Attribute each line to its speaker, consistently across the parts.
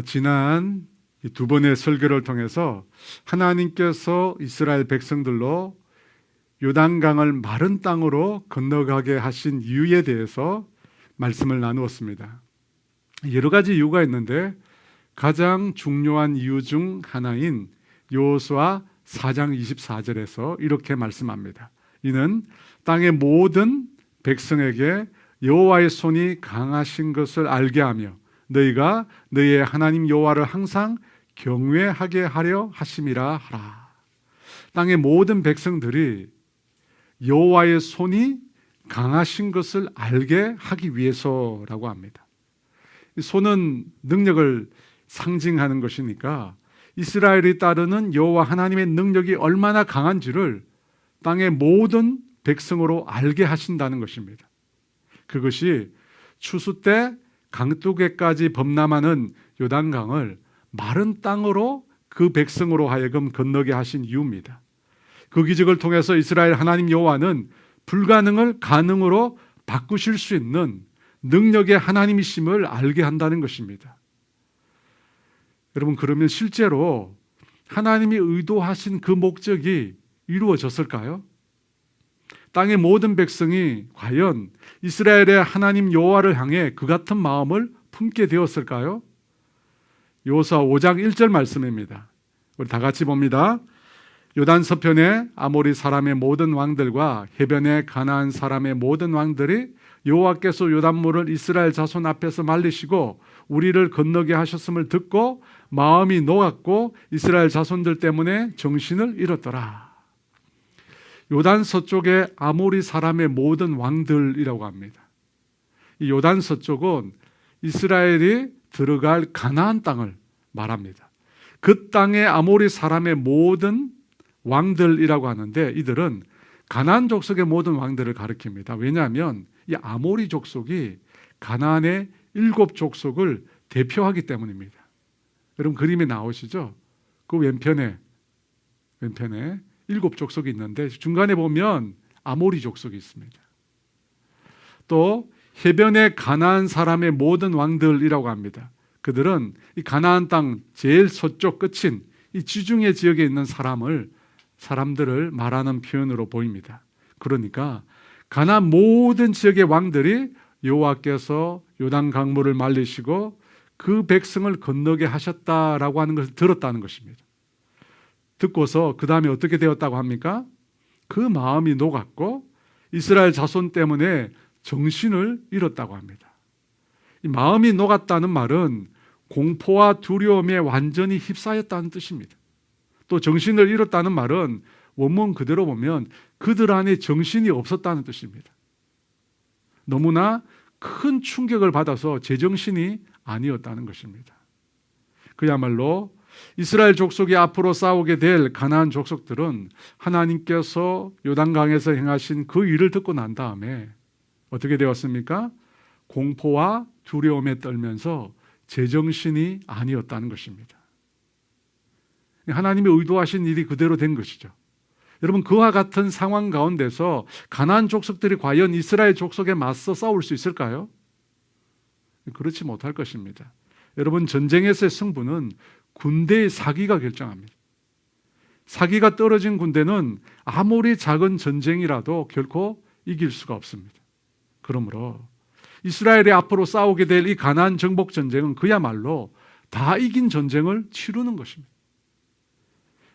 Speaker 1: 지난 두 번의 설교를 통해서 하나님께서 이스라엘 백성들로 요단강을 마른 땅으로 건너가게 하신 이유에 대해서 말씀을 나누었습니다. 여러 가지 이유가 있는데 가장 중요한 이유 중 하나인 여호수아 4장 24절에서 이렇게 말씀합니다. 이는 땅의 모든 백성에게 여호와의 손이 강하신 것을 알게 하며 너희가 너희의 하나님 여호와를 항상 경외하게 하려 하심이라 하라. 땅의 모든 백성들이 여호와의 손이 강하신 것을 알게 하기 위해서라고 합니다. 손은 능력을 상징하는 것이니까 이스라엘이 따르는 여호와 하나님의 능력이 얼마나 강한지를 땅의 모든 백성으로 알게 하신다는 것입니다. 그것이 추수 때 강둑에까지 범람하는 요단강을 마른 땅으로 그 백성으로 하여금 건너게 하신 이유입니다. 그 기적을 통해서 이스라엘 하나님 여호와는 불가능을 가능으로 바꾸실 수 있는 능력의 하나님이심을 알게 한다는 것입니다. 여러분, 그러면 실제로 하나님이 의도하신 그 목적이 이루어졌을까요? 땅의 모든 백성이 과연 이스라엘의 하나님 여호와를 향해 그 같은 마음을 품게 되었을까요? 여호수아 5장 1절 말씀입니다. 우리 다 같이 봅니다. 요단 서편에 아모리 사람의 모든 왕들과 해변의 가나안 사람의 모든 왕들이 여호와께서 요단물을 이스라엘 자손 앞에서 말리시고 우리를 건너게 하셨음을 듣고 마음이 녹았고 이스라엘 자손들 때문에 정신을 잃었더라. 요단 서쪽의 아모리 사람의 모든 왕들이라고 합니다. 이 요단 서쪽은 이스라엘이 들어갈 가나안 땅을 말합니다. 그 땅의 아모리 사람의 모든 왕들이라고 하는데 이들은 가나안 족속의 모든 왕들을 가리킵니다. 왜냐하면 이 아모리 족속이 가나안의 7족속을 대표하기 때문입니다. 여러분 그림이 나오시죠? 그 왼편에 7족속이 있는데 중간에 보면 아모리 족속이 있습니다. 또 해변의 가나안 사람의 모든 왕들이라고 합니다. 그들은 이 가나안 땅 제일 서쪽 끝인 이 지중해 지역에 있는 사람들을 말하는 표현으로 보입니다. 그러니까 가나안 모든 지역의 왕들이 여호와께서 요단 강물을 말리시고 그 백성을 건너게 하셨다라고 하는 것을 들었다는 것입니다. 듣고서 그 다음에 어떻게 되었다고 합니까? 그 마음이 녹았고 이스라엘 자손 때문에 정신을 잃었다고 합니다. 이 마음이 녹았다는 말은 공포와 두려움에 완전히 휩싸였다는 뜻입니다. 또 정신을 잃었다는 말은 원문 그대로 보면 그들 안에 정신이 없었다는 뜻입니다. 너무나 큰 충격을 받아서 제정신이 아니었다는 것입니다. 그야말로 이스라엘 족속이 앞으로 싸우게 될 가나안 족속들은 하나님께서 요단강에서 행하신 그 일을 듣고 난 다음에 어떻게 되었습니까? 공포와 두려움에 떨면서 제정신이 아니었다는 것입니다. 하나님이 의도하신 일이 그대로 된 것이죠. 여러분 그와 같은 상황 가운데서 가나안 족속들이 과연 이스라엘 족속에 맞서 싸울 수 있을까요? 그렇지 못할 것입니다. 여러분 전쟁에서의 승부는 군대의 사기가 결정합니다. 사기가 떨어진 군대는 아무리 작은 전쟁이라도 결코 이길 수가 없습니다. 그러므로 이스라엘이 앞으로 싸우게 될 이 가나안 정복 전쟁은 그야말로 다 이긴 전쟁을 치르는 것입니다.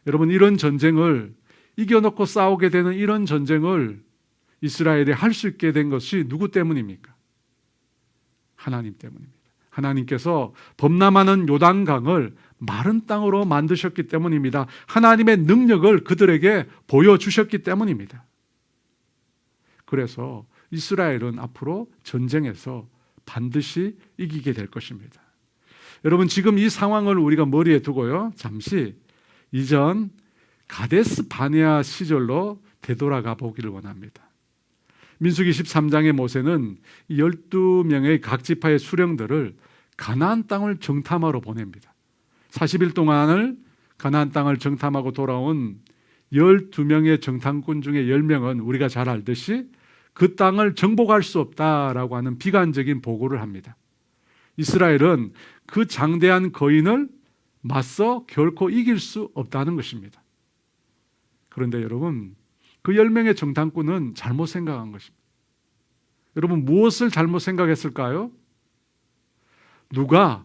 Speaker 1: 여러분 이런 전쟁을 이겨놓고 싸우게 되는 이런 전쟁을 이스라엘이 할 수 있게 된 것이 누구 때문입니까? 하나님 때문입니다. 하나님께서 범람하는 요단강을 마른 땅으로 만드셨기 때문입니다. 하나님의 능력을 그들에게 보여주셨기 때문입니다. 그래서 이스라엘은 앞으로 전쟁에서 반드시 이기게 될 것입니다. 여러분 지금 이 상황을 우리가 머리에 두고요 잠시 이전 가데스 바네아 시절로 되돌아가 보기를 원합니다. 민수기 13장의 모세는 12명의 각 지파의 수령들을 가나안 땅을 정탐하러 보냅니다. 40일 동안을 가나안 땅을 정탐하고 돌아온 12명의 정탐꾼 중에 10명은 우리가 잘 알듯이 그 땅을 정복할 수 없다라고 하는 비관적인 보고를 합니다. 이스라엘은 그 장대한 거인을 맞서 결코 이길 수 없다는 것입니다. 그런데 여러분, 그 10명의 정탐꾼은 잘못 생각한 것입니다. 여러분, 무엇을 잘못 생각했을까요? 누가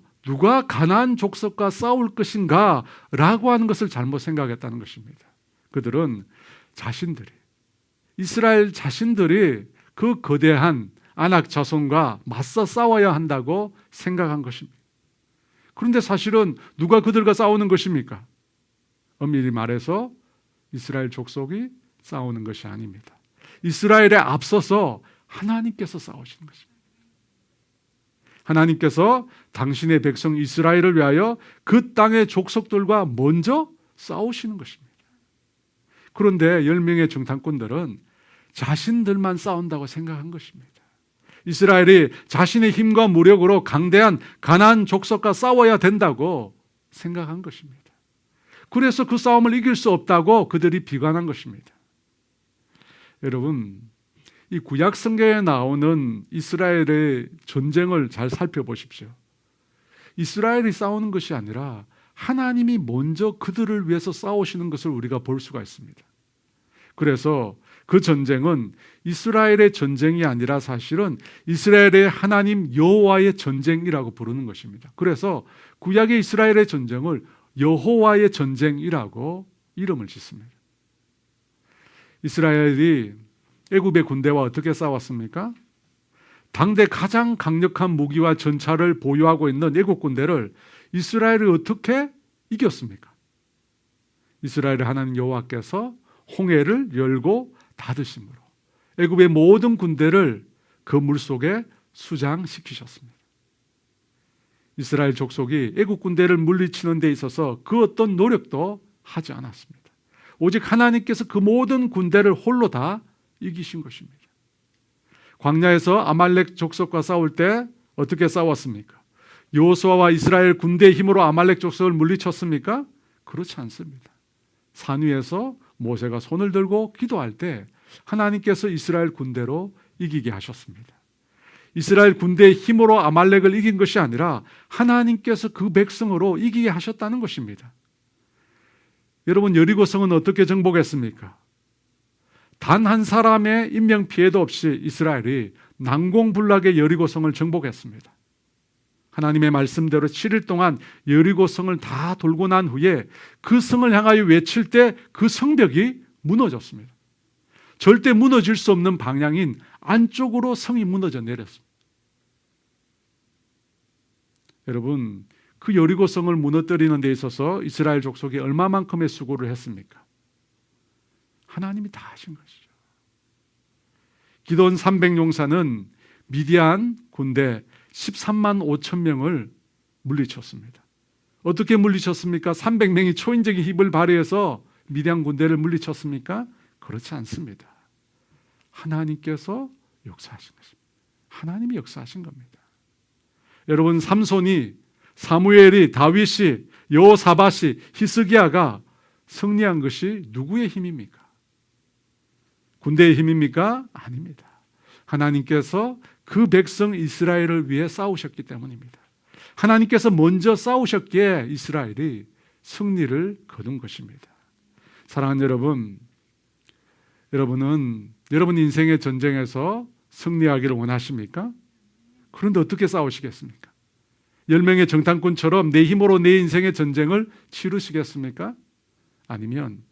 Speaker 1: 가나안 족속과 싸울 것인가 라고 하는 것을 잘못 생각했다는 것입니다. 그들은 이스라엘 자신들이 그 거대한 아낙 자손과 맞서 싸워야 한다고 생각한 것입니다. 그런데 사실은 누가 그들과 싸우는 것입니까? 엄밀히 말해서 이스라엘 족속이 싸우는 것이 아닙니다. 이스라엘에 앞서서 하나님께서 싸우시는 것입니다. 하나님께서 당신의 백성 이스라엘을 위하여 그 땅의 족속들과 먼저 싸우시는 것입니다. 그런데 10명의 정탐꾼들은 자신들만 싸운다고 생각한 것입니다. 이스라엘이 자신의 힘과 무력으로 강대한 가나안 족속과 싸워야 된다고 생각한 것입니다. 그래서 그 싸움을 이길 수 없다고 그들이 비관한 것입니다. 여러분, 이 구약 성경에 나오는 이스라엘의 전쟁을 잘 살펴보십시오. 이스라엘이 싸우는 것이 아니라 하나님이 먼저 그들을 위해서 싸우시는 것을 우리가 볼 수가 있습니다. 그래서 그 전쟁은 이스라엘의 전쟁이 아니라 사실은 이스라엘의 하나님 여호와의 전쟁이라고 부르는 것입니다. 그래서 구약의 이스라엘의 전쟁을 여호와의 전쟁이라고 이름을 짓습니다. 이스라엘이 애굽의 군대와 어떻게 싸웠습니까? 당대 가장 강력한 무기와 전차를 보유하고 있는 애굽 군대를 이스라엘이 어떻게 이겼습니까? 이스라엘의 하나님 여호와께서 홍해를 열고 닫으심으로 애굽의 모든 군대를 그 물속에 수장시키셨습니다. 이스라엘 족속이 애굽 군대를 물리치는 데 있어서 그 어떤 노력도 하지 않았습니다. 오직 하나님께서 그 모든 군대를 홀로 다 이기신 것입니다. 광야에서 아말렉 족속과 싸울 때 어떻게 싸웠습니까? 여호수아와 이스라엘 군대의 힘으로 아말렉 족속을 물리쳤습니까? 그렇지 않습니다. 산 위에서 모세가 손을 들고 기도할 때 하나님께서 이스라엘 군대로 이기게 하셨습니다. 이스라엘 군대의 힘으로 아말렉을 이긴 것이 아니라 하나님께서 그 백성으로 이기게 하셨다는 것입니다. 여러분, 여리고성은 어떻게 정복했습니까? 단 한 사람의 인명 피해도 없이 이스라엘이 난공불락의 여리고성을 정복했습니다. 하나님의 말씀대로 7일 동안 여리고성을 다 돌고 난 후에 그 성을 향하여 외칠 때 그 성벽이 무너졌습니다. 절대 무너질 수 없는 방향인 안쪽으로 성이 무너져 내렸습니다. 여러분, 그 여리고성을 무너뜨리는 데 있어서 이스라엘 족속이 얼마만큼의 수고를 했습니까? 하나님이 다 하신 것이죠. 기드온 300용사는 미디안 군대 13만 5천 명을 물리쳤습니다. 어떻게 물리쳤습니까? 300명이 초인적인 힘을 발휘해서 미디안 군대를 물리쳤습니까? 그렇지 않습니다. 하나님께서 역사하신 것입니다. 하나님이 역사하신 겁니다. 여러분, 삼손이, 사무엘이, 다윗이, 여호사밧이, 히스기야가 승리한 것이 누구의 힘입니까? 군대의 힘입니까? 아닙니다. 하나님께서 그 백성 이스라엘을 위해 싸우셨기 때문입니다. 하나님께서 먼저 싸우셨기에 이스라엘이 승리를 거둔 것입니다. 사랑하는 여러분, 여러분은 여러분 인생의 전쟁에서 승리하기를 원하십니까? 그런데 어떻게 싸우시겠습니까? 10명의 정탐꾼처럼 내 힘으로 내 인생의 전쟁을 치르시겠습니까? 아니면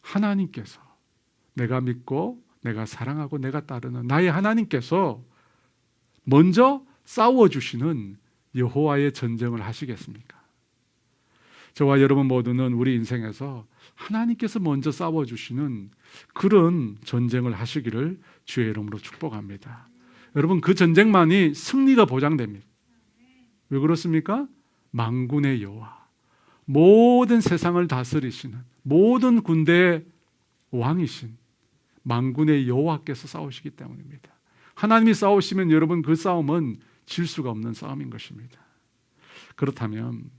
Speaker 1: 하나님께서, 내가 믿고 내가 사랑하고 내가 따르는 나의 하나님께서 먼저 싸워주시는 여호와의 전쟁을 하시겠습니까? 저와 여러분 모두는 우리 인생에서 하나님께서 먼저 싸워주시는 그런 전쟁을 하시기를 주의 이름으로 축복합니다. 여러분, 그 전쟁만이 승리가 보장됩니다. 왜 그렇습니까? 만군의 여호와, 모든 세상을 다스리시는 모든 군대의 왕이신 만군의 여호와께서 싸우시기 때문입니다. 하나님이 싸우시면 여러분, 그 싸움은 질 수가 없는 싸움인 것입니다. 그렇다면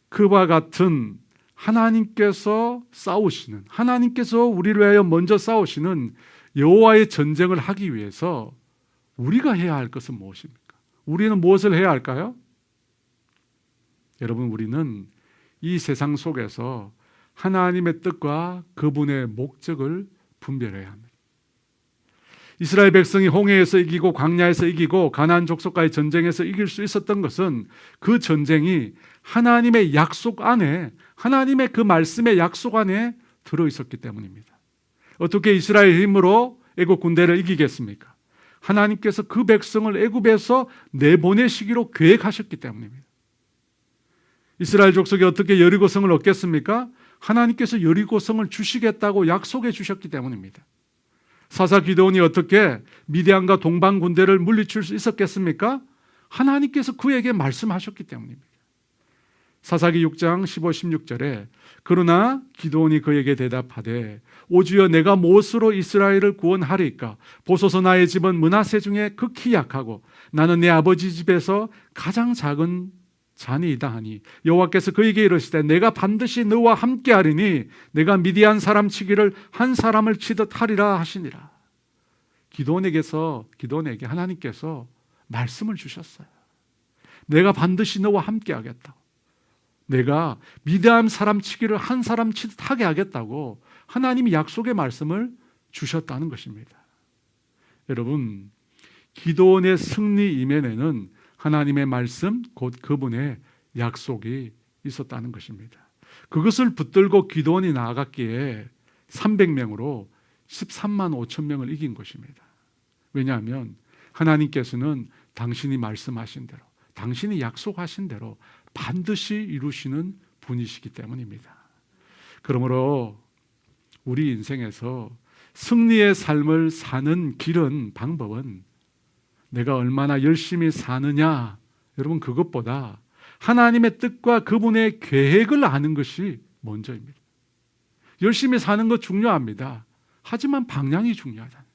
Speaker 1: 그와 같은 하나님께서 싸우시는, 하나님께서 우리를 위하여 먼저 싸우시는 여호와의 전쟁을 하기 위해서 우리가 해야 할 것은 무엇입니까? 우리는 무엇을 해야 할까요? 여러분, 우리는 이 세상 속에서 하나님의 뜻과 그분의 목적을 분별해야 합니다. 이스라엘 백성이 홍해에서 이기고 광야에서 이기고 가나안 족속과의 전쟁에서 이길 수 있었던 것은 그 전쟁이 하나님의 약속 안에, 하나님의 그 말씀의 약속 안에 들어있었기 때문입니다. 어떻게 이스라엘 힘으로 애국 군대를 이기겠습니까? 하나님께서 그 백성을 애굽에서 내보내시기로 계획하셨기 때문입니다. 이스라엘 족속이 어떻게 여리고성을 얻겠습니까? 하나님께서 여리고성을 주시겠다고 약속해 주셨기 때문입니다. 사사 기드온이 어떻게 미디안과 동방 군대를 물리칠 수 있었겠습니까? 하나님께서 그에게 말씀하셨기 때문입니다. 사사기 6장 15, 16절에 그러나 기드온이 그에게 대답하되 오주여 내가 무엇으로 이스라엘을 구원하리까? 보소서 나의 집은 므낫세 중에 극히 약하고 나는 내 아버지 집에서 가장 작은 자니이다 하니 여호와께서 그에게 이르시되 내가 반드시 너와 함께하리니 내가 미디안 사람 치기를 한 사람을 치듯 하리라 하시니라. 기드온에게 하나님께서 말씀을 주셨어요. 내가 반드시 너와 함께하겠다. 내가 미디안 사람 치기를 한 사람 치듯 하게 하겠다고 하나님이 약속의 말씀을 주셨다는 것입니다. 여러분, 기드온의 승리 이면에는 하나님의 말씀, 곧 그분의 약속이 있었다는 것입니다. 그것을 붙들고 기드온이 나아갔기에 300명으로 13만 5천 명을 이긴 것입니다. 왜냐하면 하나님께서는 당신이 말씀하신 대로, 당신이 약속하신 대로 반드시 이루시는 분이시기 때문입니다. 그러므로 우리 인생에서 승리의 삶을 사는 길은, 방법은 내가 얼마나 열심히 사느냐, 여러분, 그것보다 하나님의 뜻과 그분의 계획을 아는 것이 먼저입니다. 열심히 사는 것 중요합니다. 하지만 방향이 중요하잖아요.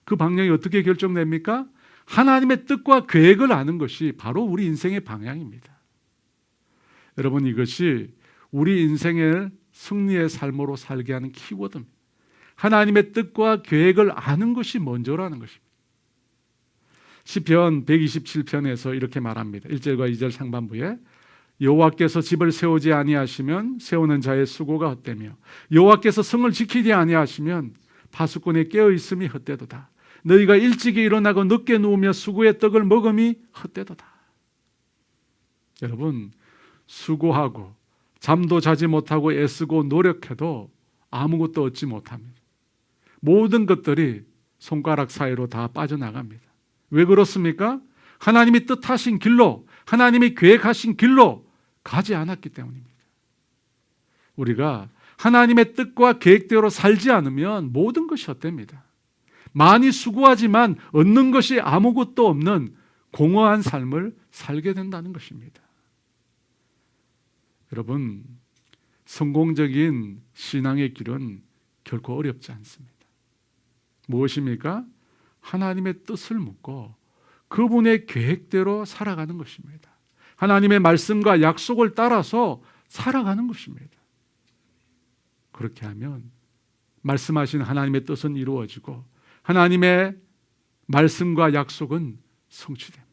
Speaker 1: 그 방향이 어떻게 결정됩니까? 하나님의 뜻과 계획을 아는 것이 바로 우리 인생의 방향입니다. 여러분, 이것이 우리 인생의 승리의 삶으로 살게 하는 키워드입니다. 하나님의 뜻과 계획을 아는 것이 먼저라는 것입니다. 시편 127편에서 이렇게 말합니다. 1절과 2절 상반부에 여호와께서 집을 세우지 아니하시면 세우는 자의 수고가 헛되며 여호와께서 성을 지키지 아니하시면 파수꾼의 깨어 있음이 헛되도다. 너희가 일찍이 일어나고 늦게 누우며 수고의 떡을 먹음이 헛되도다. 여러분, 수고하고 잠도 자지 못하고 애쓰고 노력해도 아무것도 얻지 못합니다. 모든 것들이 손가락 사이로 다 빠져나갑니다. 왜 그렇습니까? 하나님이 뜻하신 길로, 하나님이 계획하신 길로 가지 않았기 때문입니다. 우리가 하나님의 뜻과 계획대로 살지 않으면 모든 것이 헛됩니다. 많이 수고하지만 얻는 것이 아무것도 없는 공허한 삶을 살게 된다는 것입니다. 여러분, 성공적인 신앙의 길은 결코 어렵지 않습니다. 무엇입니까? 하나님의 뜻을 묻고 그분의 계획대로 살아가는 것입니다. 하나님의 말씀과 약속을 따라서 살아가는 것입니다. 그렇게 하면 말씀하신 하나님의 뜻은 이루어지고 하나님의 말씀과 약속은 성취됩니다.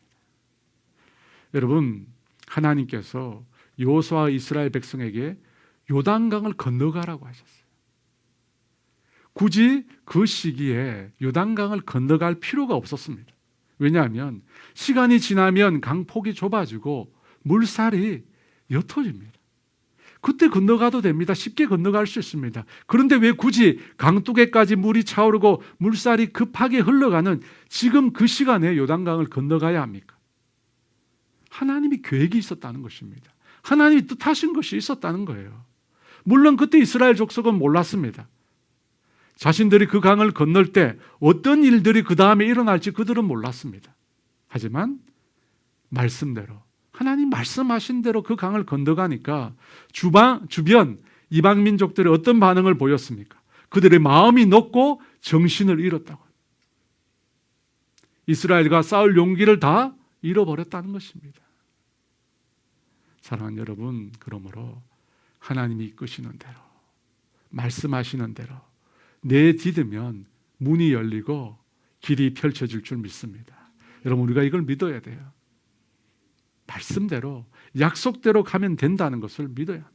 Speaker 1: 여러분, 하나님께서 여호수아와 이스라엘 백성에게 요단강을 건너가라고 하셨어요. 굳이 그 시기에 요단강을 건너갈 필요가 없었습니다. 왜냐하면 시간이 지나면 강폭이 좁아지고 물살이 옅어집니다. 그때 건너가도 됩니다. 쉽게 건너갈 수 있습니다. 그런데 왜 굳이 강둑에까지 물이 차오르고 물살이 급하게 흘러가는 지금 그 시간에 요단강을 건너가야 합니까? 하나님이 계획이 있었다는 것입니다. 하나님이 뜻하신 것이 있었다는 거예요. 물론 그때 이스라엘 족속은 몰랐습니다. 자신들이 그 강을 건널 때 어떤 일들이 그 다음에 일어날지 그들은 몰랐습니다. 하지만 말씀대로, 하나님 말씀하신 대로 그 강을 건너가니까 주변 이방 민족들이 어떤 반응을 보였습니까? 그들의 마음이 녹고 정신을 잃었다고. 이스라엘과 싸울 용기를 다 잃어버렸다는 것입니다. 사랑하는 여러분, 그러므로 하나님이 이끄시는 대로, 말씀하시는 대로 내딛으면 문이 열리고 길이 펼쳐질 줄 믿습니다. 여러분, 우리가 이걸 믿어야 돼요. 말씀대로 약속대로 가면 된다는 것을 믿어야 합니다.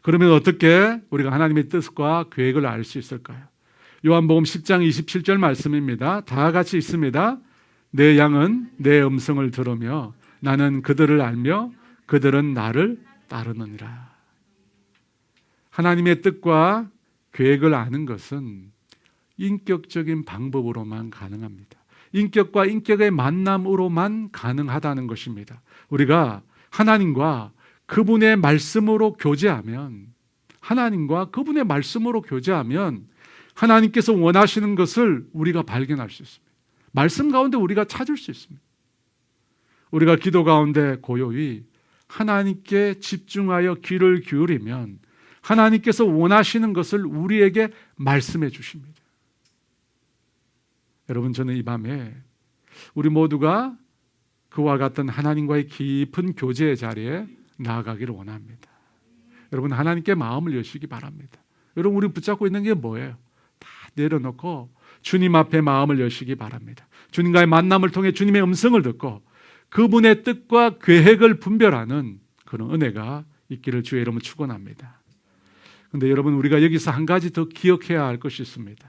Speaker 1: 그러면 어떻게 우리가 하나님의 뜻과 계획을 알 수 있을까요? 요한복음 10장 27절 말씀입니다. 다 같이 있습니다. 내 양은 내 음성을 들으며 나는 그들을 알며 그들은 나를 따르느니라. 하나님의 뜻과 계획을 아는 것은 인격적인 방법으로만 가능합니다. 인격과 인격의 만남으로만 가능하다는 것입니다. 우리가 하나님과 그분의 말씀으로 교제하면 하나님께서 원하시는 것을 우리가 발견할 수 있습니다. 말씀 가운데 우리가 찾을 수 있습니다. 우리가 기도 가운데 고요히 하나님께 집중하여 귀를 기울이면 하나님께서 원하시는 것을 우리에게 말씀해 주십니다. 여러분, 저는 이 밤에 우리 모두가 그와 같은 하나님과의 깊은 교제의 자리에 나아가기를 원합니다. 여러분, 하나님께 마음을 여시기 바랍니다. 여러분, 우리 붙잡고 있는 게 뭐예요? 다 내려놓고 주님 앞에 마음을 여시기 바랍니다. 주님과의 만남을 통해 주님의 음성을 듣고 그분의 뜻과 계획을 분별하는 그런 은혜가 있기를 주의 이름으로 축원합니다. 그런데 여러분, 우리가 여기서 한 가지 더 기억해야 할 것이 있습니다.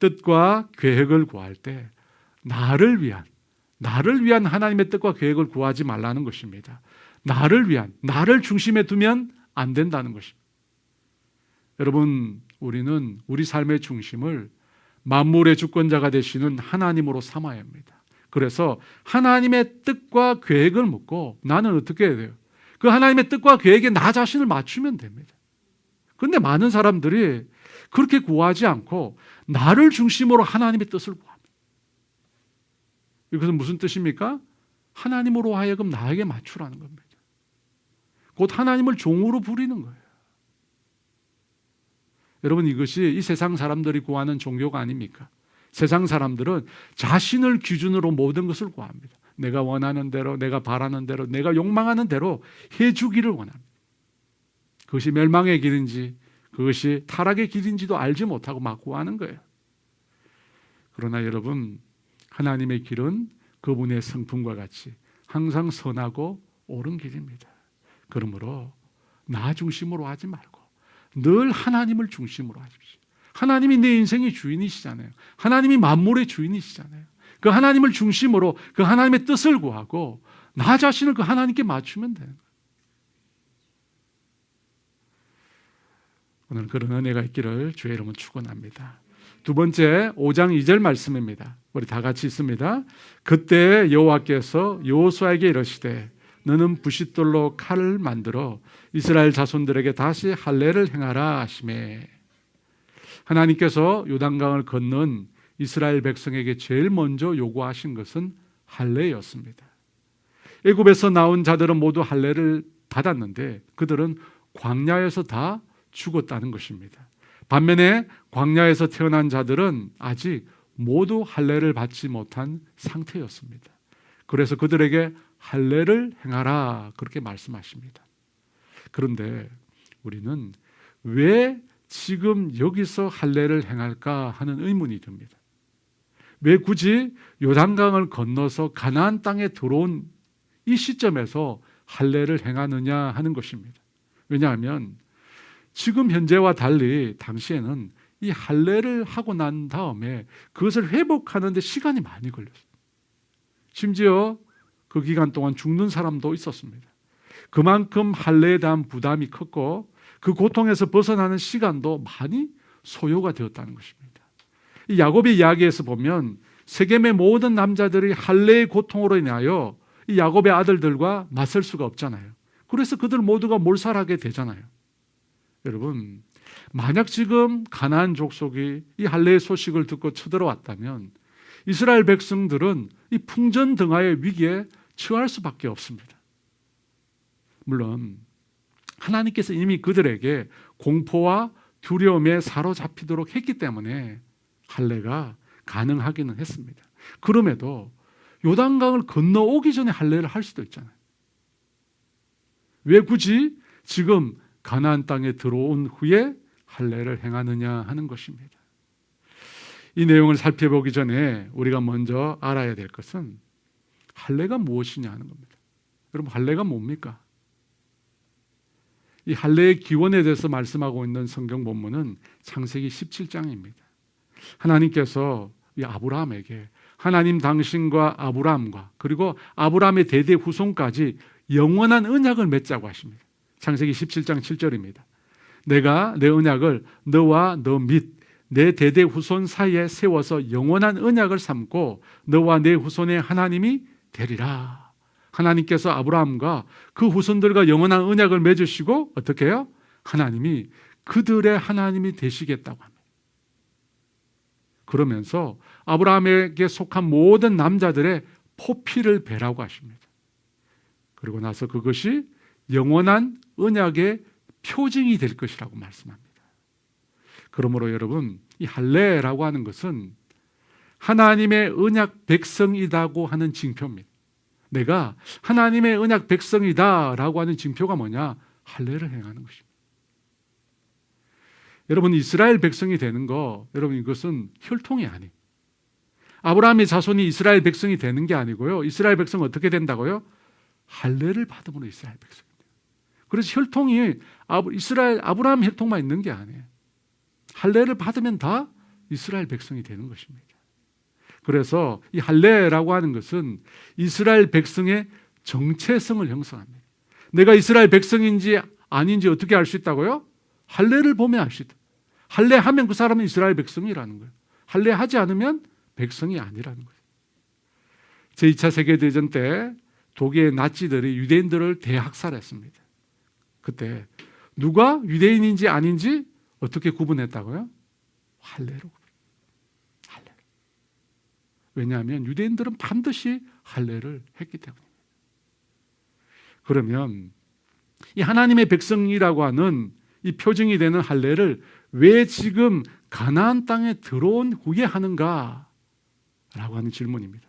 Speaker 1: 뜻과 계획을 구할 때 나를 위한 하나님의 뜻과 계획을 구하지 말라는 것입니다. 나를 중심에 두면 안 된다는 것입니다. 여러분, 우리는 우리 삶의 중심을 만물의 주권자가 되시는 하나님으로 삼아야 합니다. 그래서 하나님의 뜻과 계획을 묻고 나는 어떻게 해야 돼요? 그 하나님의 뜻과 계획에 나 자신을 맞추면 됩니다. 그런데 많은 사람들이 그렇게 구하지 않고 나를 중심으로 하나님의 뜻을 구합니다. 이것은 무슨 뜻입니까? 하나님으로 하여금 나에게 맞추라는 겁니다. 곧 하나님을 종으로 부리는 거예요. 여러분, 이것이 이 세상 사람들이 구하는 종교가 아닙니까? 세상 사람들은 자신을 기준으로 모든 것을 구합니다. 내가 원하는 대로, 내가 바라는 대로, 내가 욕망하는 대로 해주기를 원합니다. 그것이 멸망의 길인지 그것이 타락의 길인지도 알지 못하고 막 구하는 거예요. 그러나 여러분, 하나님의 길은 그분의 성품과 같이 항상 선하고 옳은 길입니다. 그러므로 나 중심으로 하지 말고 늘 하나님을 중심으로 하십시오. 하나님이 내 인생의 주인이시잖아요. 하나님이 만물의 주인이시잖아요. 그 하나님을 중심으로 그 하나님의 뜻을 구하고 나 자신을 그 하나님께 맞추면 되는 거예요. 오늘 그런 은혜가 있기를 주의 이름으로 축원합니다. 두 번째 5장 2절 말씀입니다. 우리 다 같이 있습니다. 그때 여호와께서 여호수아에게 이르시되 너는 부싯돌로 칼을 만들어 이스라엘 자손들에게 다시 할례를 행하라 하시매. 하나님께서 요단강을 건넌 이스라엘 백성에게 제일 먼저 요구하신 것은 할례였습니다. 애굽에서 나온 자들은 모두 할례를 받았는데 그들은 광야에서 다 죽었다는 것입니다. 반면에 광야에서 태어난 자들은 아직 모두 할례를 받지 못한 상태였습니다. 그래서 그들에게 할례를 행하라 그렇게 말씀하십니다. 그런데 우리는 왜 지금 여기서 할례를 행할까 하는 의문이 듭니다. 왜 굳이 요단강을 건너서 가나안 땅에 들어온 이 시점에서 할례를 행하느냐 하는 것입니다. 왜냐하면 지금 현재와 달리 당시에는 이 할례를 하고 난 다음에 그것을 회복하는 데 시간이 많이 걸렸어요. 심지어 그 기간 동안 죽는 사람도 있었습니다. 그만큼 할례에 대한 부담이 컸고 그 고통에서 벗어나는 시간도 많이 소요가 되었다는 것입니다. 이 야곱의 이야기에서 보면 세겜의 모든 남자들이 할례의 고통으로 인하여 이 야곱의 아들들과 맞설 수가 없잖아요. 그래서 그들 모두가 몰살하게 되잖아요. 여러분, 만약 지금 가나안 족속이 이 할례의 소식을 듣고 쳐들어왔다면 이스라엘 백성들은 이 풍전등화의 위기에 처할 수밖에 없습니다. 물론 하나님께서 이미 그들에게 공포와 두려움에 사로잡히도록 했기 때문에 할례가 가능하기는 했습니다. 그럼에도 요단강을 건너오기 전에 할례를 할 수도 있잖아요. 왜 굳이 지금 가나안 땅에 들어온 후에 할례를 행하느냐 하는 것입니다. 이 내용을 살펴보기 전에 우리가 먼저 알아야 될 것은 할례가 무엇이냐 하는 겁니다. 여러분, 할례가 뭡니까? 이 할례의 기원에 대해서 말씀하고 있는 성경 본문은 창세기 17장입니다. 하나님께서 이 아브라함에게 하나님 당신과 아브라함과 그리고 아브라함의 대대 후손까지 영원한 언약을 맺자고 하십니다. 창세기 17장 7절입니다. 내가 내 언약을 너와 너 및 내 대대 후손 사이에 세워서 영원한 언약을 삼고 너와 내 후손의 하나님이 되리라. 하나님께서 아브라함과 그 후손들과 영원한 언약을 맺으시고 어떻게 해요? 하나님이 그들의 하나님이 되시겠다고 합니다. 그러면서 아브라함에게 속한 모든 남자들의 포피를 베라고 하십니다. 그리고 나서 그것이 영원한 언약의 표징이 될 것이라고 말씀합니다. 그러므로 여러분, 이 할례라고 하는 것은 하나님의 언약 백성이다고 하는 징표입니다. 내가 하나님의 언약 백성이다라고 하는 징표가 뭐냐? 할례를 행하는 것입니다. 여러분, 이스라엘 백성이 되는 거, 여러분, 이것은 혈통이 아니에요. 아브라함의 자손이 이스라엘 백성이 되는 게 아니고요. 이스라엘 백성은 어떻게 된다고요? 할례를 받음으로 이스라엘 백성이 돼요. 그래서 혈통이 아브라함 혈통만 있는 게 아니에요. 할례를 받으면 다 이스라엘 백성이 되는 것입니다. 그래서 이 할례라고 하는 것은 이스라엘 백성의 정체성을 형성합니다. 내가 이스라엘 백성인지 아닌지 어떻게 알 수 있다고요? 할례를 보면 알 수 있다. 할례하면 그 사람은 이스라엘 백성이라는 거예요. 할례하지 않으면 백성이 아니라는 거예요. 제2차 세계대전 때 독일의 나치들이 유대인들을 대학살했습니다. 그때 누가 유대인인지 아닌지 어떻게 구분했다고요? 할례로. 할례. 왜냐하면 유대인들은 반드시 할례를 했기 때문입니다. 그러면 이 하나님의 백성이라고 하는 이 표징이 되는 할례를 왜 지금 가나안 땅에 들어온 후에 하는가? 라고 하는 질문입니다.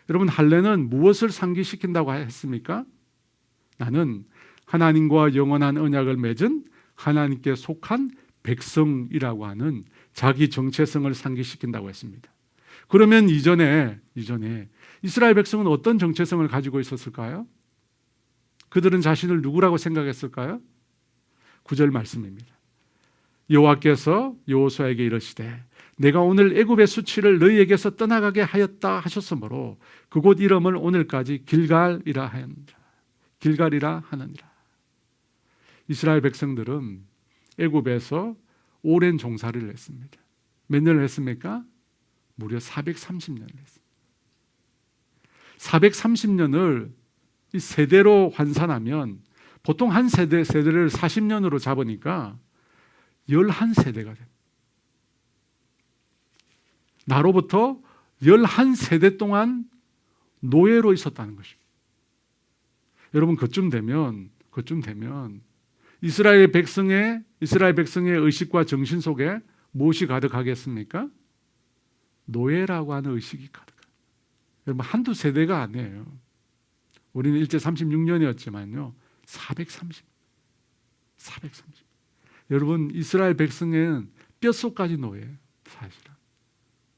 Speaker 1: 여러분, 할례는 무엇을 상기시킨다고 했습니까? 나는 하나님과 영원한 언약을 맺은 하나님께 속한 백성이라고 하는 자기 정체성을 상기시킨다고 했습니다. 그러면 이전에 이스라엘 백성은 어떤 정체성을 가지고 있었을까요? 그들은 자신을 누구라고 생각했을까요? 9절 말씀입니다. 여호와께서 여호수아에게 이르시되 내가 오늘 애굽의 수치를 너희에게서 떠나가게 하였다 하셨으므로 그곳 이름을 오늘까지 길갈이라 하느니라. 이스라엘 백성들은 애굽에서 오랜 종살이를 했습니다. 몇 년을 했습니까? 무려 430년을 했습니다. 430년을 이 세대로 환산하면 보통 한 세대를 40년으로 잡으니까 11세대가 됩니다. 나로부터 11세대 동안 노예로 있었다는 것입니다. 여러분, 그쯤 되면 이스라엘 백성의 의식과 정신 속에 무엇이 가득하겠습니까? 노예라고 하는 의식이 가득합니다. 여러분, 한두 세대가 아니에요. 우리는 일제 36년이었지만요 430. 여러분, 이스라엘 백성은 뼛속까지 노예예요. 사실은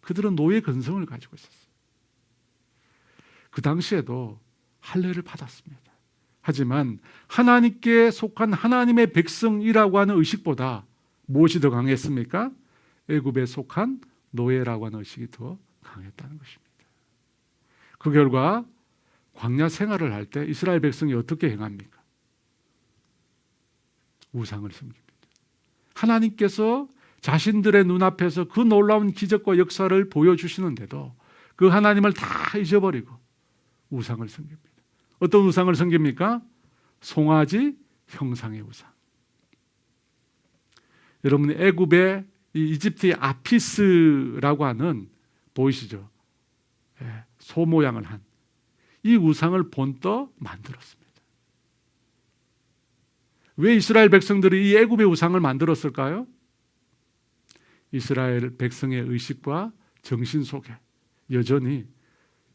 Speaker 1: 그들은 노예 근성을 가지고 있었어요. 그 당시에도 할례를 받았습니다. 하지만 하나님께 속한 하나님의 백성이라고 하는 의식보다 무엇이 더 강했습니까? 애굽에 속한 노예라고 하는 의식이 더 강했다는 것입니다. 그 결과 광야 생활을 할 때 이스라엘 백성이 어떻게 행합니까? 우상을 섬깁니다. 하나님께서 자신들의 눈앞에서 그 놀라운 기적과 역사를 보여주시는데도 그 하나님을 다 잊어버리고 우상을 섬깁니다. 어떤 우상을 섬깁니까? 송아지 형상의 우상. 여러분, 애굽의 이집트의 아피스라고 하는, 보이시죠? 소 모양을 한 이 우상을 본떠 만들었습니다. 왜 이스라엘 백성들이 이 애굽의 우상을 만들었을까요? 이스라엘 백성의 의식과 정신 속에 여전히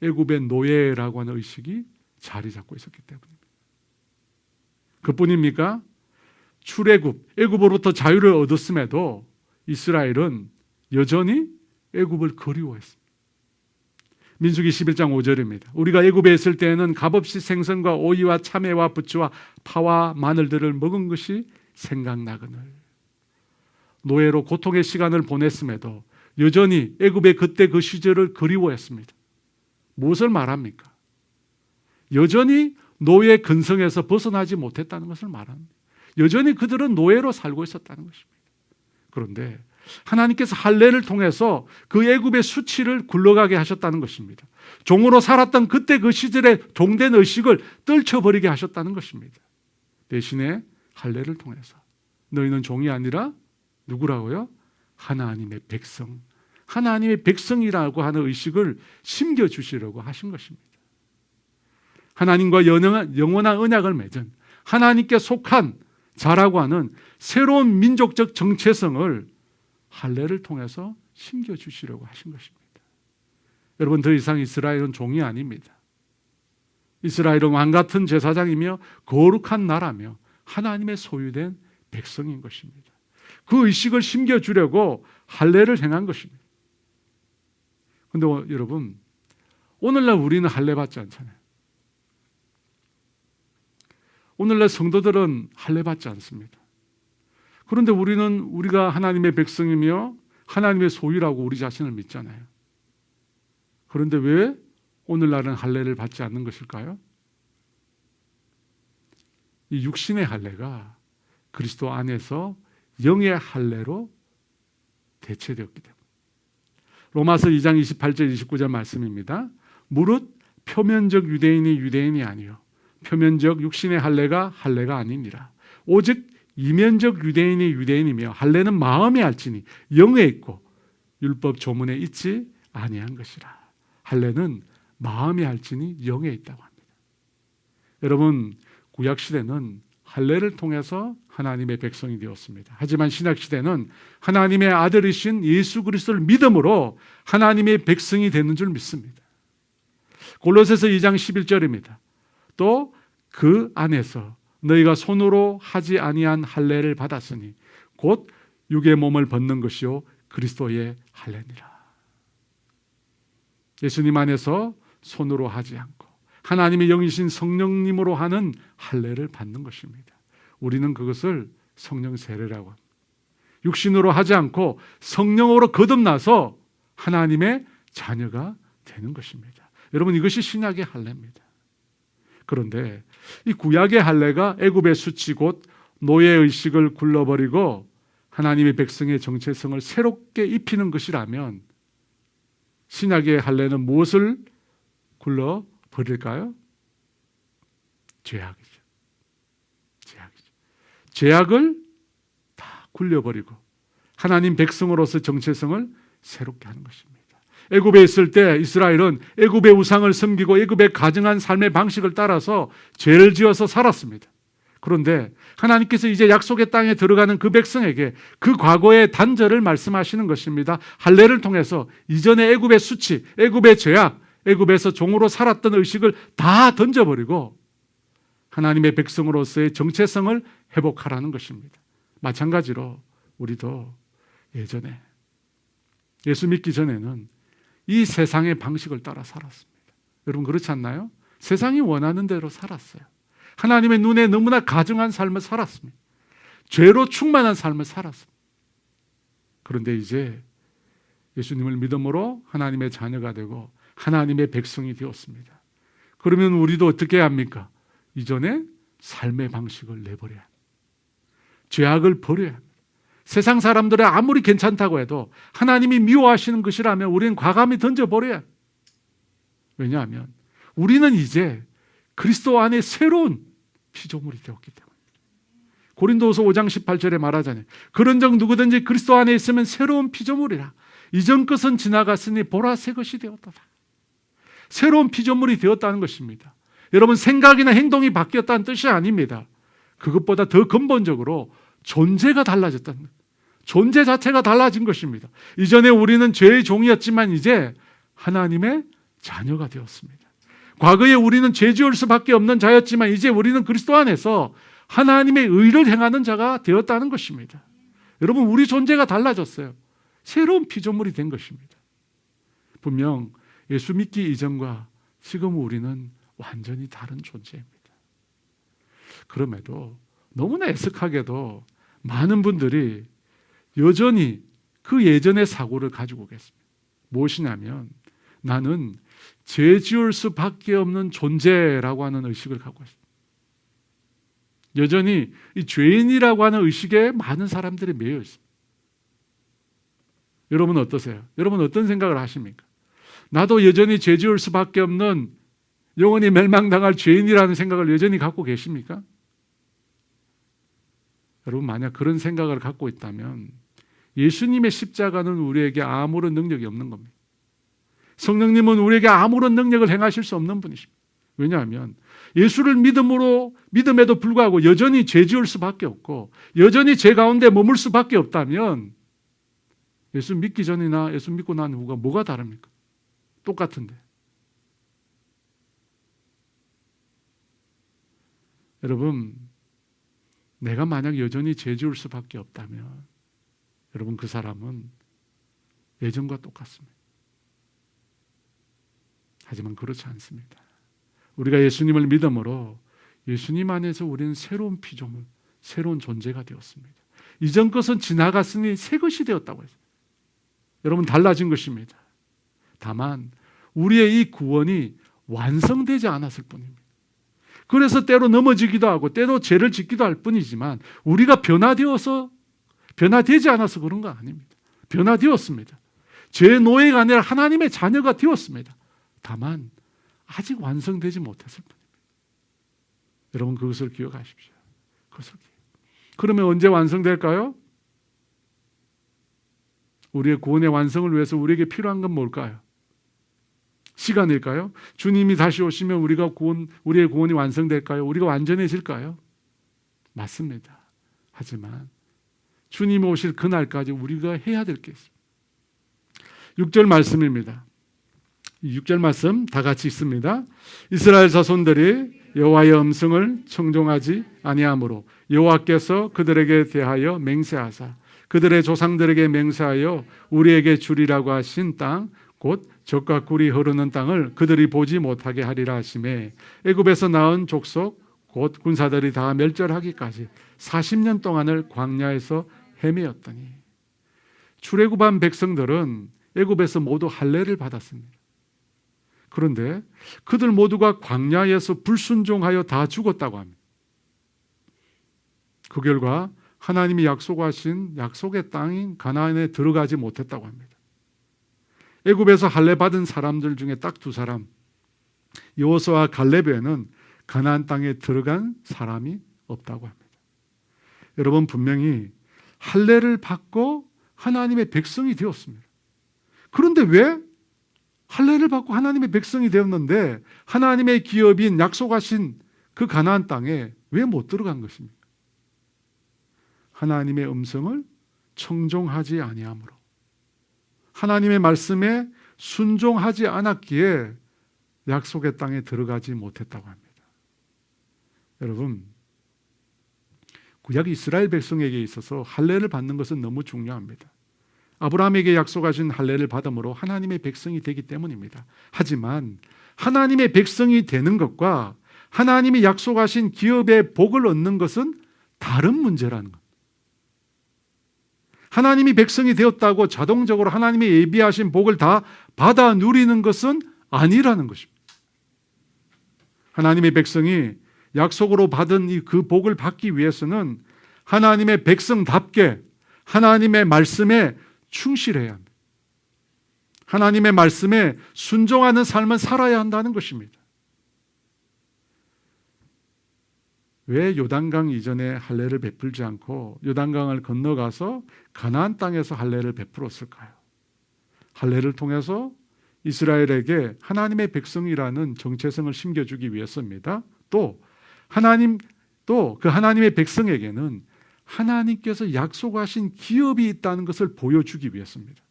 Speaker 1: 애굽의 노예라고 하는 의식이 자리 잡고 있었기 때문입니다. 그뿐입니까? 출애굽, 애굽으로부터 자유를 얻었음에도 이스라엘은 여전히 애굽을 그리워했습니다. 민수기 11장 5절입니다. 우리가 애굽에 있을 때에는 값없이 생선과 오이와 참외와 부추와 파와 마늘들을 먹은 것이 생각나거늘. 노예로 고통의 시간을 보냈음에도 여전히 애굽의 그때 그 시절을 그리워했습니다. 무엇을 말합니까? 여전히 노예 근성에서 벗어나지 못했다는 것을 말합니다. 여전히 그들은 노예로 살고 있었다는 것입니다. 그런데 하나님께서 할례를 통해서 그 애굽의 수치를 굴러가게 하셨다는 것입니다. 종으로 살았던 그때 그 시절의 종된 의식을 떨쳐버리게 하셨다는 것입니다. 대신에 할례를 통해서 너희는 종이 아니라 누구라고요? 하나님의 백성. 하나님의 백성이라고 하는 의식을 심겨주시려고 하신 것입니다. 하나님과 영원한 언약을 맺은 하나님께 속한 자라고 하는 새로운 민족적 정체성을 할례를 통해서 심겨주시려고 하신 것입니다. 여러분, 더 이상 이스라엘은 종이 아닙니다. 이스라엘은 왕같은 제사장이며 거룩한 나라며 하나님의 소유된 백성인 것입니다. 그 의식을 심겨주려고 할례를 행한 것입니다. 그런데 여러분, 오늘날 우리는 할례 받지 않잖아요. 오늘날 성도들은 할례 받지 않습니다. 그런데 우리가 하나님의 백성이며 하나님의 소유라고 우리 자신을 믿잖아요. 그런데 왜 오늘날은 할례를 받지 않는 것일까요? 이 육신의 할례가 그리스도 안에서 영의 할례로 대체되었기 때문에. 로마서 2장 28절 29절 말씀입니다. 무릇 표면적 유대인이 유대인이 아니요 표면적 육신의 할례가 할례가 아니니라. 오직 이면적 유대인이 유대인이며 할례는 마음에 알지니 영에 있고 율법 조문에 있지 아니한 것이라. 할례는 마음에 알지니 영에 있다고 합니다. 여러분, 구약 시대는 할례를 통해서 하나님의 백성이 되었습니다. 하지만 신약 시대는 하나님의 아들이신 예수 그리스도를 믿음으로 하나님의 백성이 되는 줄 믿습니다. 골로새서 2장 11절입니다. 또 그 안에서 너희가 손으로 하지 아니한 할례를 받았으니 곧 육의 몸을 벗는 것이요 그리스도의 할례니라. 예수님 안에서 손으로 하지 않고 하나님의 영이신 성령님으로 하는 할례를 받는 것입니다. 우리는 그것을 성령 세례라고 합니다. 육신으로 하지 않고 성령으로 거듭나서 하나님의 자녀가 되는 것입니다. 여러분, 이것이 신약의 할례입니다. 그런데 이 구약의 할례가 애굽의 수치 곧 노예의식을 굴러버리고 하나님의 백성의 정체성을 새롭게 입히는 것이라면 신약의 할례는 무엇을 굴러버릴까요? 죄악이죠. 죄악을 다 굴려버리고 하나님 백성으로서 정체성을 새롭게 하는 것입니다. 애굽에 있을 때 이스라엘은 애굽의 우상을 섬기고 애굽의 가증한 삶의 방식을 따라서 죄를 지어서 살았습니다. 그런데 하나님께서 이제 약속의 땅에 들어가는 그 백성에게 그 과거의 단절을 말씀하시는 것입니다. 할례를 통해서 이전의 애굽의 수치, 애굽의 죄악, 애굽에서 종으로 살았던 의식을 다 던져버리고 하나님의 백성으로서의 정체성을 회복하라는 것입니다. 마찬가지로 우리도 예전에 예수 믿기 전에는 이 세상의 방식을 따라 살았습니다. 여러분, 그렇지 않나요? 세상이 원하는 대로 살았어요. 하나님의 눈에 너무나 가증한 삶을 살았습니다. 죄로 충만한 삶을 살았습니다. 그런데 이제 예수님을 믿음으로 하나님의 자녀가 되고 하나님의 백성이 되었습니다. 그러면 우리도 어떻게 해야 합니까? 이전에 삶의 방식을 내버려야 합니다. 죄악을 버려야 합니다. 세상 사람들이 아무리 괜찮다고 해도 하나님이 미워하시는 것이라면 우리는 과감히 던져버려야 합니다. 왜냐하면 우리는 이제 그리스도 안에 새로운 피조물이 되었기 때문에. 고린도후서 5장 18절에 말하잖아요. 그런즉 누구든지 그리스도 안에 있으면 새로운 피조물이라. 이전 것은 지나갔으니 보라 새 것이 되었도다. 새로운 피조물이 되었다는 것입니다. 여러분, 생각이나 행동이 바뀌었다는 뜻이 아닙니다. 그것보다 더 근본적으로 존재가 달라졌다는 거예요. 존재 자체가 달라진 것입니다. 이전에 우리는 죄의 종이었지만 이제 하나님의 자녀가 되었습니다. 과거에 우리는 죄 지을 수밖에 없는 자였지만 이제 우리는 그리스도 안에서 하나님의 의를 행하는 자가 되었다는 것입니다. 여러분, 우리 존재가 달라졌어요. 새로운 피조물이 된 것입니다. 분명 예수 믿기 이전과 지금 우리는 완전히 다른 존재입니다. 그럼에도 너무나 애석하게도 많은 분들이 여전히 그 예전의 사고를 가지고 계십니다. 무엇이냐면 나는 죄 지을 수밖에 없는 존재라고 하는 의식을 갖고 있습니다. 여전히 이 죄인이라고 하는 의식에 많은 사람들이 매여 있습니다. 여러분 어떠세요? 여러분 어떤 생각을 하십니까? 나도 여전히 죄 지을 수밖에 없는 영원히 멸망당할 죄인이라는 생각을 여전히 갖고 계십니까? 여러분 만약 그런 생각을 갖고 있다면 예수님의 십자가는 우리에게 아무런 능력이 없는 겁니다. 성령님은 우리에게 아무런 능력을 행하실 수 없는 분이십니다. 왜냐하면 예수를 믿음에도 불구하고 여전히 죄 지을 수밖에 없고 여전히 죄 가운데 머물 수밖에 없다면 예수 믿기 전이나 예수 믿고 난 후가 뭐가 다릅니까? 똑같은데. 여러분, 내가 만약 여전히 죄 지을 수밖에 없다면 여러분 그 사람은 예전과 똑같습니다. 하지만 그렇지 않습니다. 우리가 예수님을 믿음으로 예수님 안에서 우리는 새로운 피조물, 새로운 존재가 되었습니다. 이전 것은 지나갔으니 새 것이 되었다고 했습니다. 여러분 달라진 것입니다. 다만 우리의 이 구원이 완성되지 않았을 뿐입니다. 그래서 때로 넘어지기도 하고 때로 죄를 짓기도 할 뿐이지만 우리가 변화되지 않아서 그런 거 아닙니다. 변화되었습니다. 죄의 노예가 아니라 하나님의 자녀가 되었습니다. 다만 아직 완성되지 못했을 뿐입니다. 여러분 그것을 기억하십시오. 그러면 언제 완성될까요? 우리의 구원의 완성을 위해서 우리에게 필요한 건 뭘까요? 시간일까요? 주님이 다시 오시면 우리의 구원이 완성될까요? 우리가 완전해질까요? 맞습니다. 하지만 주님이 오실 그날까지 우리가 해야 될 게 있습니다. 6절 말씀입니다. 6절 말씀 다 같이 읽습니다. 이스라엘 자손들이 여호와의 음성을 청종하지 아니하므로 여호와께서 그들에게 대하여 맹세하사 그들의 조상들에게 맹세하여 우리에게 주리라고 하신 땅 곧 젖과 꿀이 흐르는 땅을 그들이 보지 못하게 하리라 하시매 애굽에서 나온 족속 곧 군사들이 다 멸절하기까지 40년 동안을 광야에서 헤매었더니 출애굽한 백성들은 애굽에서 모두 할례를 받았습니다. 그런데 그들 모두가 광야에서 불순종하여 다 죽었다고 합니다. 그 결과 하나님이 약속하신 약속의 땅인 가나안에 들어가지 못했다고 합니다. 애굽에서 할례 받은 사람들 중에 딱 두 사람 여호수아와 갈렙 외에는 가나안 땅에 들어간 사람이 없다고 합니다. 여러분 분명히 할례를 받고 하나님의 백성이 되었습니다. 그런데 왜 할례를 받고 하나님의 백성이 되었는데 하나님의 기업인 약속하신 그 가나안 땅에 왜 못 들어간 것입니까? 하나님의 음성을 청종하지 아니하므로 하나님의 말씀에 순종하지 않았기에 약속의 땅에 들어가지 못했다고 합니다. 여러분 구약 이스라엘 백성에게 있어서 할례를 받는 것은 너무 중요합니다. 아브라함에게 약속하신 할례를 받음으로 하나님의 백성이 되기 때문입니다. 하지만 하나님의 백성이 되는 것과 하나님이 약속하신 기업의 복을 얻는 것은 다른 문제라는 것. 하나님이 백성이 되었다고 자동적으로 하나님이 예비하신 복을 다 받아 누리는 것은 아니라는 것입니다. 하나님의 백성이 약속으로 받은 그 복을 받기 위해서는 하나님의 백성답게 하나님의 말씀에 충실해야 합니다. 하나님의 말씀에 순종하는 삶을 살아야 한다는 것입니다. 왜 요단강 이전에 할례를 베풀지 않고 요단강을 건너가서 가나안 땅에서 할례를 베풀었을까요? 할례를 통해서 이스라엘에게 하나님의 백성이라는 정체성을 심겨주기 위해서입니다. 또 그 하나님의 백성에게는 하나님께서 약속하신 기업이 있다는 것을 보여주기 위해서입니다.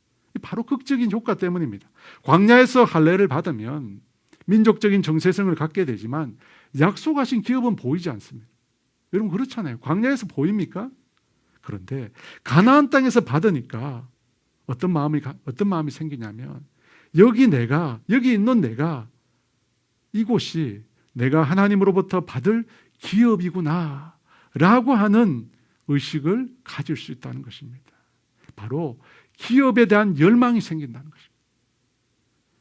Speaker 1: 바로 극적인 효과 때문입니다. 광야에서 할례를 받으면 민족적인 정체성을 갖게 되지만 약속하신 기업은 보이지 않습니다. 여러분 그렇잖아요. 광야에서 보입니까? 그런데 가나안 땅에서 받으니까 어떤 마음이 생기냐면 여기 있는 내가, 이곳이 내가 하나님으로부터 받을 기업이구나 라고 하는 의식을 가질 수 있다는 것입니다. 바로 기업에 대한 열망이 생긴다는 것입니다.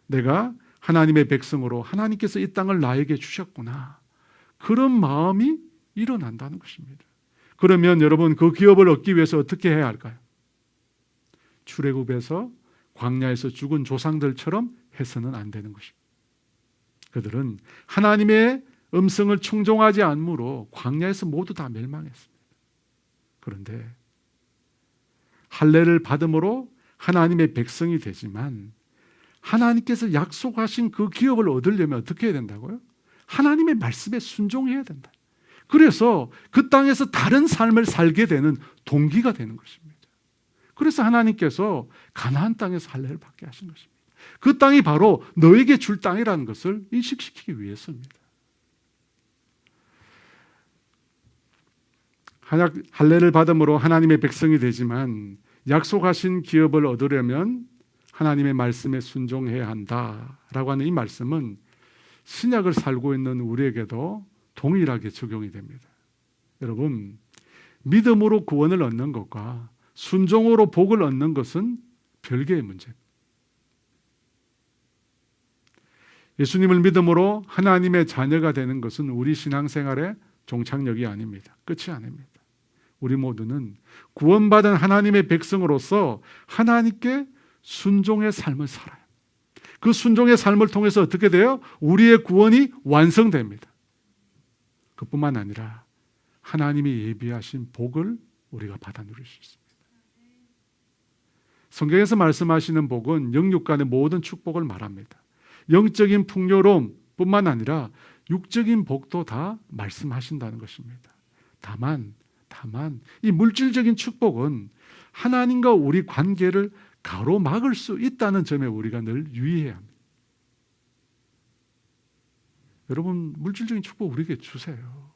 Speaker 1: 내가 하나님의 백성으로 하나님께서 이 땅을 나에게 주셨구나, 그런 마음이 일어난다는 것입니다. 그러면 여러분, 그 기업을 얻기 위해서 어떻게 해야 할까요? 출애굽에서 광야에서 죽은 조상들처럼 해서는 안 되는 것입니다. 그들은 하나님의 음성을 청종하지 않으므로 광야에서 모두 다 멸망했습니다. 그런데 할례를 받음으로 하나님의 백성이 되지만 하나님께서 약속하신 그 기업을 얻으려면 어떻게 해야 된다고요? 하나님의 말씀에 순종해야 된다. 그래서 그 땅에서 다른 삶을 살게 되는 동기가 되는 것입니다. 그래서 하나님께서 가나안 땅에서 할례를 받게 하신 것입니다. 그 땅이 바로 너에게 줄 땅이라는 것을 인식시키기 위해서입니다. 할례를 받음으로 하나님의 백성이 되지만 약속하신 기업을 얻으려면 하나님의 말씀에 순종해야 한다라고 하는 이 말씀은 신약을 살고 있는 우리에게도 동일하게 적용이 됩니다. 여러분, 믿음으로 구원을 얻는 것과 순종으로 복을 얻는 것은 별개의 문제입니다. 예수님을 믿음으로 하나님의 자녀가 되는 것은 우리 신앙생활의 종착역이 아닙니다. 끝이 아닙니다. 우리 모두는 구원받은 하나님의 백성으로서 하나님께 순종의 삶을 살아요. 그 순종의 삶을 통해서 어떻게 돼요? 우리의 구원이 완성됩니다. 그뿐만 아니라 하나님이 예비하신 복을 우리가 받아 누릴 수 있습니다. 성경에서 말씀하시는 복은 영육 간의 모든 축복을 말합니다. 영적인 풍요로움뿐만 아니라 육적인 복도 다 말씀하신다는 것입니다. 다만 이 물질적인 축복은 하나님과 우리 관계를 가로막을 수 있다는 점에 우리가 늘 유의해야 합니다. 여러분, 물질적인 축복 우리에게 주세요.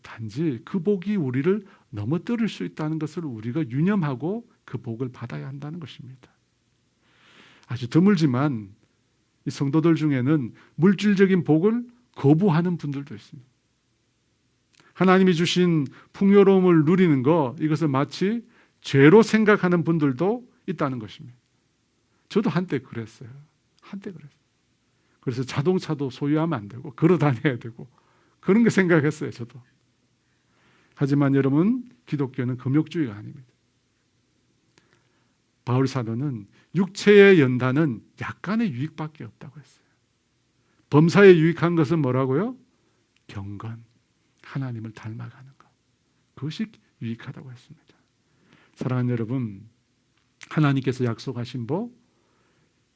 Speaker 1: 단지 그 복이 우리를 넘어뜨릴 수 있다는 것을 우리가 유념하고 그 복을 받아야 한다는 것입니다. 아주 드물지만 이 성도들 중에는 물질적인 복을 거부하는 분들도 있습니다. 하나님이 주신 풍요로움을 누리는 것, 이것을 마치 죄로 생각하는 분들도 있다는 것입니다. 저도 한때 그랬어요. 그래서 자동차도 소유하면 안 되고 걸어 다녀야 되고 그런 게 생각했어요, 저도. 하지만 여러분, 기독교는 금욕주의가 아닙니다. 바울 사도는 육체의 연단은 약간의 유익밖에 없다고 했어요. 범사에 유익한 것은 뭐라고요? 경건, 하나님을 닮아가는 것. 그것이 유익하다고 했습니다. 사랑하는 여러분, 하나님께서 약속하신 복,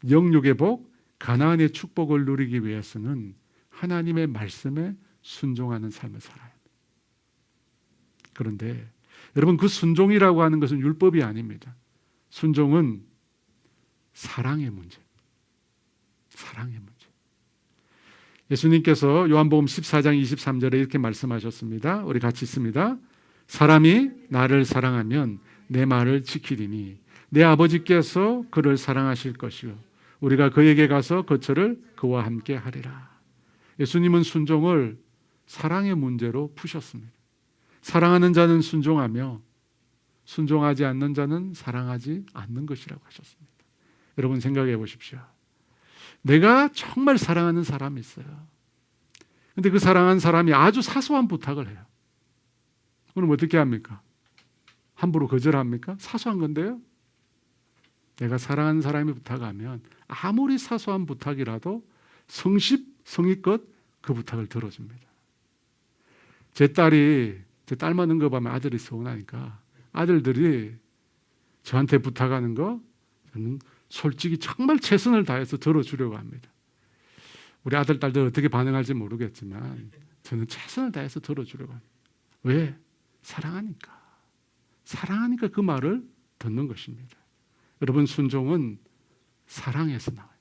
Speaker 1: 영육의 복, 가나안의 축복을 누리기 위해서는 하나님의 말씀에 순종하는 삶을 살아야 합니다. 그런데 여러분, 그 순종이라고 하는 것은 율법이 아닙니다. 순종은 사랑의 문제. 예수님께서 요한복음 14장 23절에 이렇게 말씀하셨습니다. 우리 같이 읽습니다. 사람이 나를 사랑하면 내 말을 지키리니 내 아버지께서 그를 사랑하실 것이요 우리가 그에게 가서 거처를 그와 함께 하리라. 예수님은 순종을 사랑의 문제로 푸셨습니다. 사랑하는 자는 순종하며 순종하지 않는 자는 사랑하지 않는 것이라고 하셨습니다. 여러분, 생각해 보십시오. 내가 정말 사랑하는 사람이 있어요. 그런데 그 사랑하는 사람이 아주 사소한 부탁을 해요. 그럼 어떻게 합니까? 함부로 거절합니까? 사소한 건데요. 내가 사랑하는 사람이 부탁하면 아무리 사소한 부탁이라도 성의껏 그 부탁을 들어줍니다. 제 딸 많은 거 보면 아들이 서운하니까 아들들이 저한테 부탁하는 거 저는 솔직히 정말 최선을 다해서 들어주려고 합니다. 우리 아들, 딸들 어떻게 반응할지 모르겠지만 저는 최선을 다해서 들어주려고 합니다. 왜? 사랑하니까 그 말을 듣는 것입니다. 여러분, 순종은 사랑에서 나와요.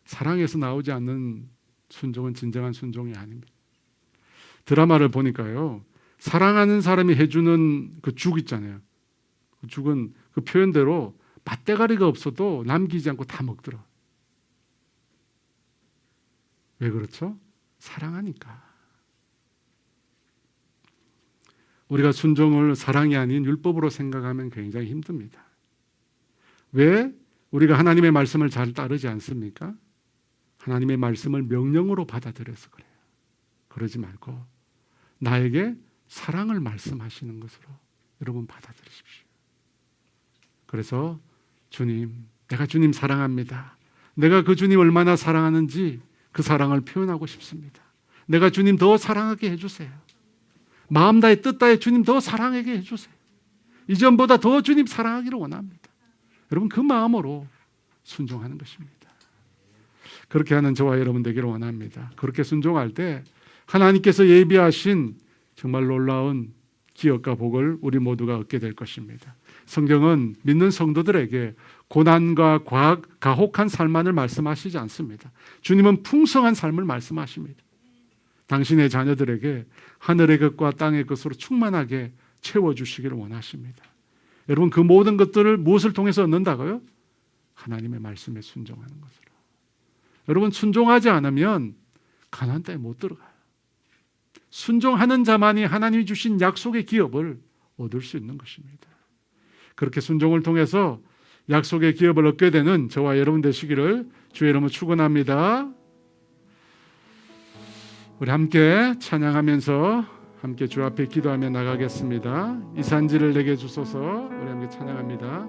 Speaker 1: 사랑에서 나오지 않는 순종은 진정한 순종이 아닙니다. 드라마를 보니까요, 사랑하는 사람이 해주는 그 죽 있잖아요. 그 죽은 그 표현대로 맛대가리가 없어도 남기지 않고 다 먹더라. 왜 그렇죠? 사랑하니까. 우리가 순종을 사랑이 아닌 율법으로 생각하면 굉장히 힘듭니다. 왜? 우리가 하나님의 말씀을 잘 따르지 않습니까? 하나님의 말씀을 명령으로 받아들여서 그래요. 그러지 말고 나에게 사랑을 말씀하시는 것으로 여러분 받아들이십시오. 그래서 주님, 내가 주님 사랑합니다. 내가 그 주님 얼마나 사랑하는지 그 사랑을 표현하고 싶습니다. 내가 주님 더 사랑하게 해주세요. 마음 다해 뜻 다해 주님 더 사랑하게 해주세요. 이전보다 더 주님 사랑하기를 원합니다. 여러분 그 마음으로 순종하는 것입니다. 그렇게 하는 저와 여러분 되기를 원합니다. 그렇게 순종할 때 하나님께서 예비하신 정말 놀라운 기업과 복을 우리 모두가 얻게 될 것입니다. 성경은 믿는 성도들에게 고난과 가혹한 삶만을 말씀하시지 않습니다. 주님은 풍성한 삶을 말씀하십니다. 당신의 자녀들에게 하늘의 것과 땅의 것으로 충만하게 채워주시기를 원하십니다. 여러분 그 모든 것들을 무엇을 통해서 얻는다고요? 하나님의 말씀에 순종하는 것으로. 여러분 순종하지 않으면 가나안 땅에 못 들어가요. 순종하는 자만이 하나님이 주신 약속의 기업을 얻을 수 있는 것입니다. 그렇게 순종을 통해서 약속의 기업을 얻게 되는 저와 여러분 되시기를 주의 이름으로 축원합니다. 우리 함께 찬양하면서 함께 주 앞에 기도하며 나가겠습니다. 이 산지를 내게 주소서. 우리 함께 찬양합니다.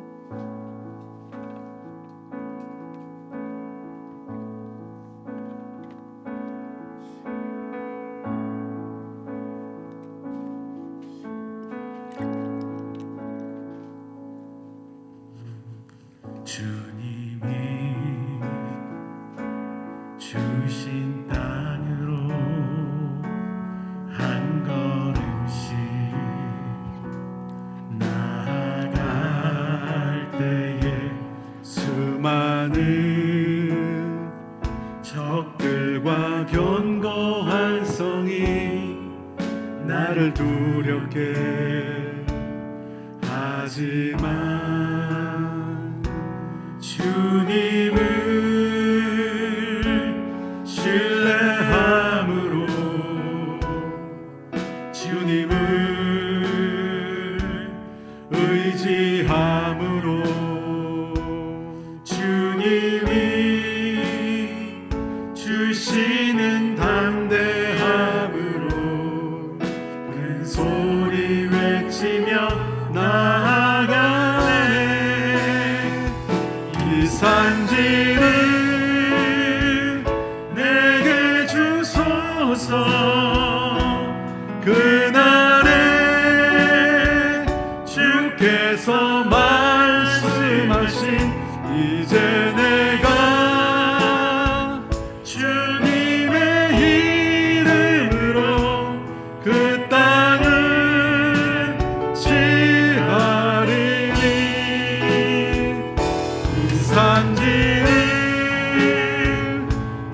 Speaker 2: 주님이 주신 땅으로 한 걸음씩 나아갈 때에 수많은 적들과 견고한 성이 나를 두렵게 하지만 주님을 신뢰함으로 주님을 의지함으로 주님이 주시는 담대함으로 큰 소리 외치며 나아가네. 이 산지를 내게 주소서. 그날에 주께서 말씀하신 이제 내가 주님의 이름으로 그 땅을 취하리니 이 산지를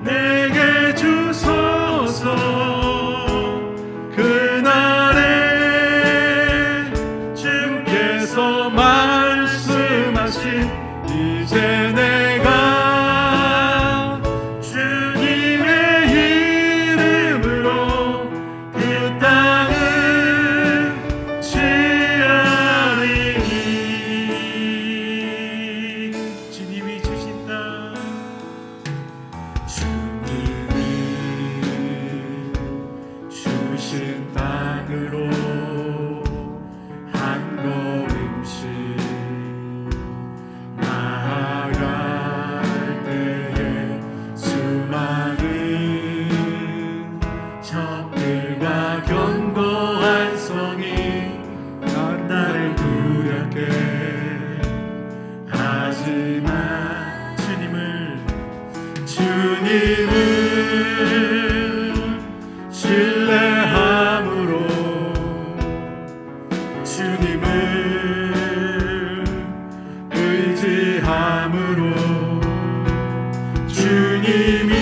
Speaker 2: 내게 주소서. 그날에 주께서 말씀하신 이제 내가 주님의 이름으로 그 땅을 취하리니 주님이 주신 땅 주님이 주신 땅으로 한 걸음씩 나아갈 때에 수많은 적들과 견고한 성이 나를 두렵게 하지만 주님을 신뢰함으로 주님을 의지함으로 주님이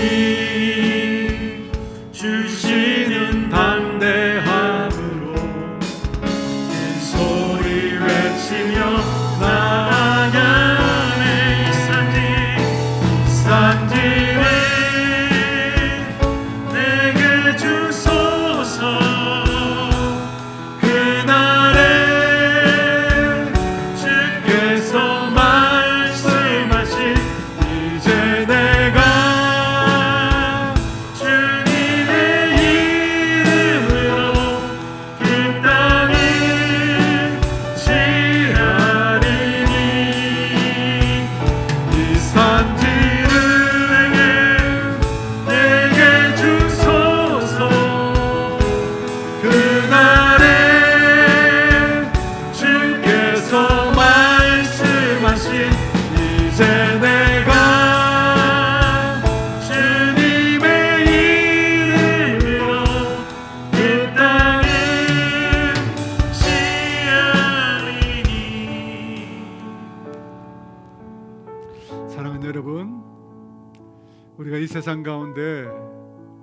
Speaker 1: 세상 가운데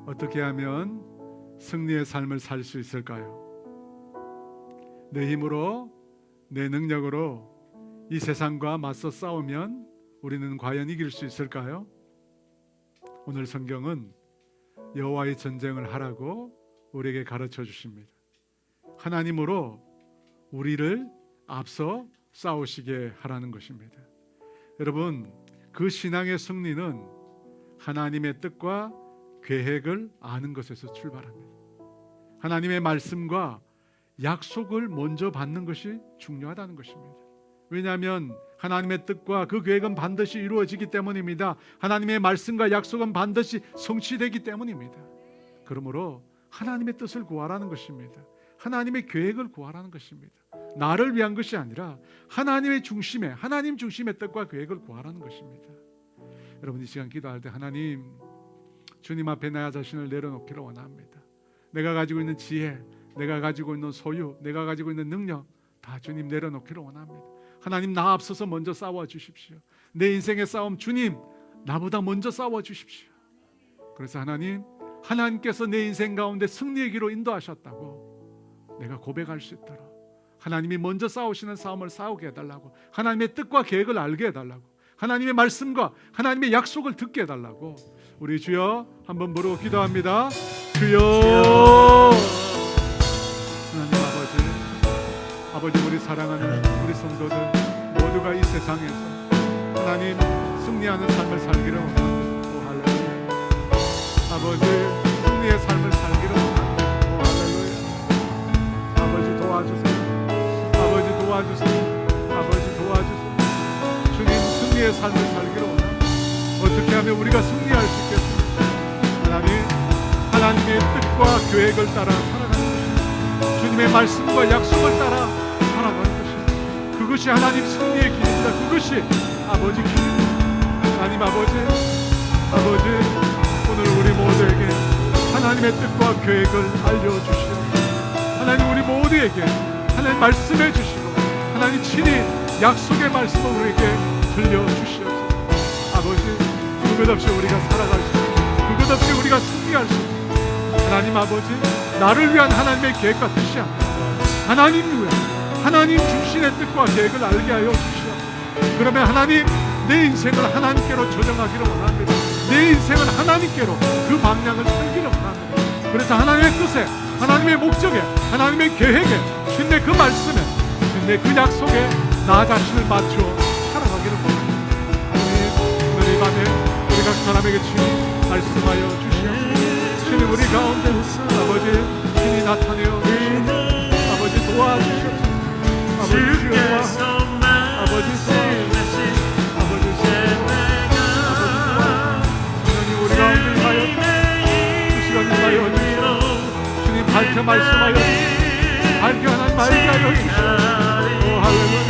Speaker 1: 어떻게 하면 승리의 삶을 살 수 있을까요? 내 힘으로, 내 능력으로 이 세상과 맞서 싸우면 우리는 과연 이길 수 있을까요? 오늘 성경은 여호와의 전쟁을 하라고 우리에게 가르쳐 주십니다. 하나님으로 우리를 앞서 싸우시게 하라는 것입니다. 여러분, 그 신앙의 승리는 하나님의 뜻과 계획을 아는 것에서 출발합니다. 하나님의 말씀과 약속을 먼저 받는 것이 중요하다는 것입니다. 왜냐하면 하나님의 뜻과 그 계획은 반드시 이루어지기 때문입니다. 하나님의 말씀과 약속은 반드시 성취되기 때문입니다. 그러므로 하나님의 뜻을 구하라는 것입니다. 하나님의 계획을 구하라는 것입니다. 나를 위한 것이 아니라 하나님 중심의 뜻과 계획을 구하라는 것입니다. 여러분, 이 시간 기도할 때 하나님, 주님 앞에 나 자신을 내려놓기를 원합니다. 내가 가지고 있는 지혜, 내가 가지고 있는 소유, 내가 가지고 있는 능력 다 주님 내려놓기를 원합니다. 하나님, 나 앞서서 먼저 싸워 주십시오. 내 인생의 싸움 주님 나보다 먼저 싸워 주십시오. 그래서 하나님께서 내 인생 가운데 승리의 길로 인도하셨다고 내가 고백할 수 있도록 하나님이 먼저 싸우시는 싸움을 싸우게 해달라고, 하나님의 뜻과 계획을 알게 해달라고, 하나님의 말씀과 하나님의 약속을 듣게 해달라고 우리 주여 한번 부르고 기도합니다. 주여. 하나님 아버지, 우리 사랑하는 우리 성도들 모두가 이 세상에서 하나님 승리하는 삶을 살기를 원합니다. 오 할렐루야. 아버지, 승리의 삶을 살기를 원합니다. 오 할렐루야. 아버지 도와주세요. 아버지 도와주세요. 주님, 승리의 삶을 살기를 원합니다. 어떻게 하면 우리가 승리할 수 있겠습니까? 하나님의 뜻과 계획을 따라 살아가는 것입니다. 주님의 말씀과 약속을 따라 살아가는 것입니다. 그것이 하나님 승리의 길입니다. 그것이 아버지 길입니다. 하나님 아버지, 오늘 우리 모두에게 하나님의 뜻과 계획을 알려주시옵소서. 하나님, 우리 모두에게 하나님 말씀해 주시고 하나님 친히 약속의 말씀을 우리에게 들려주시옵소서. 아버지, 그것 없이 우리가 살아갈 수 없고 그것 없이 우리가 승리할 수 없고 하나님 아버지, 나를 위한 하나님의 계획과 뜻이 아니라 하나님 위한 하나님 중심의 뜻과 계획을 알게 하여 주시옵소서. 그러면 하나님, 내 인생을 하나님께로 조정하기를 원합니다. 내 인생을 하나님께로 그 방향을 틀기를 원합니다. 그래서 하나님의 뜻에, 하나님의 목적에, 하나님의 계획에, 주님의 그 말씀에, 주님의 그 약속에 나 자신을 맞춰 살아가기를 원합니다. 하나님, 오늘 이 밤에 우리 각 사람에게 주님 말씀하여 주시옵소서. 주님, 우리 가운데 아버지 주님 나타내어 주시옵소서. 아버지 도와주시옵소서. 아버지 주여, 아버지 도와주시옵소서. 우리 가운데 임하여 그 시간 임하여 주시옵소서. 주님, 밝혀 말씀하여 주시옵소서. 밝혀 하나님 알게 하여 주시옵소서. 오 할렐루야,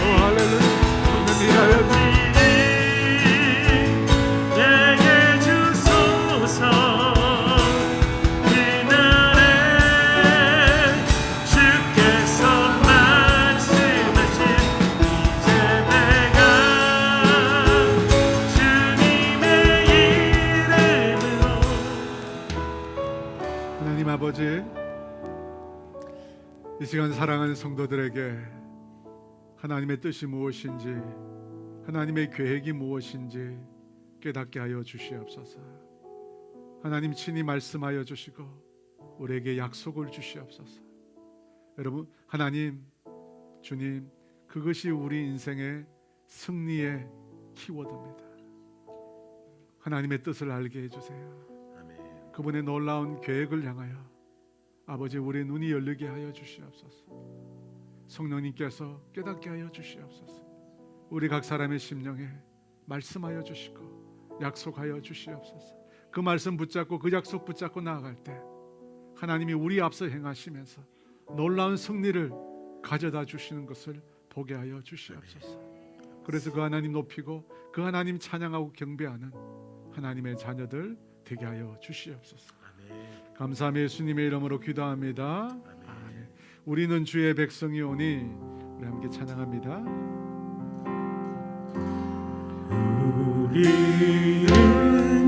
Speaker 1: 오 할렐루야. 주님 일하여 주시옵소서.
Speaker 2: 내게 주소서.
Speaker 1: 아버지, 이 시간 사랑하는 성도들에게 하나님의 뜻이 무엇인지, 하나님의 계획이 무엇인지 깨닫게 하여 주시옵소서. 하나님 친히 말씀하여 주시고 우리에게 약속을 주시옵소서. 여러분, 하나님, 주님, 그것이 우리 인생의 승리의 키워드입니다. 하나님의 뜻을 알게 해주세요. 그분의 놀라운 계획을 향하여 아버지, 우리의 눈이 열리게 하여 주시옵소서. 성령님께서 깨닫게 하여 주시옵소서. 우리 각 사람의 심령에 말씀하여 주시고 약속하여 주시옵소서. 그 말씀 붙잡고 그 약속 붙잡고 나아갈 때 하나님이 우리 앞서 행하시면서 놀라운 승리를 가져다 주시는 것을 보게 하여 주시옵소서. 그래서 그 하나님 높이고 그 하나님 찬양하고 경배하는 하나님의 자녀들 되게 하여 주시옵소서. 감사하며 예수님의 이름으로 기도합니다. 아멘. 우리는 주의 백성이오니. 우리 함께 찬양합니다.
Speaker 2: 우리는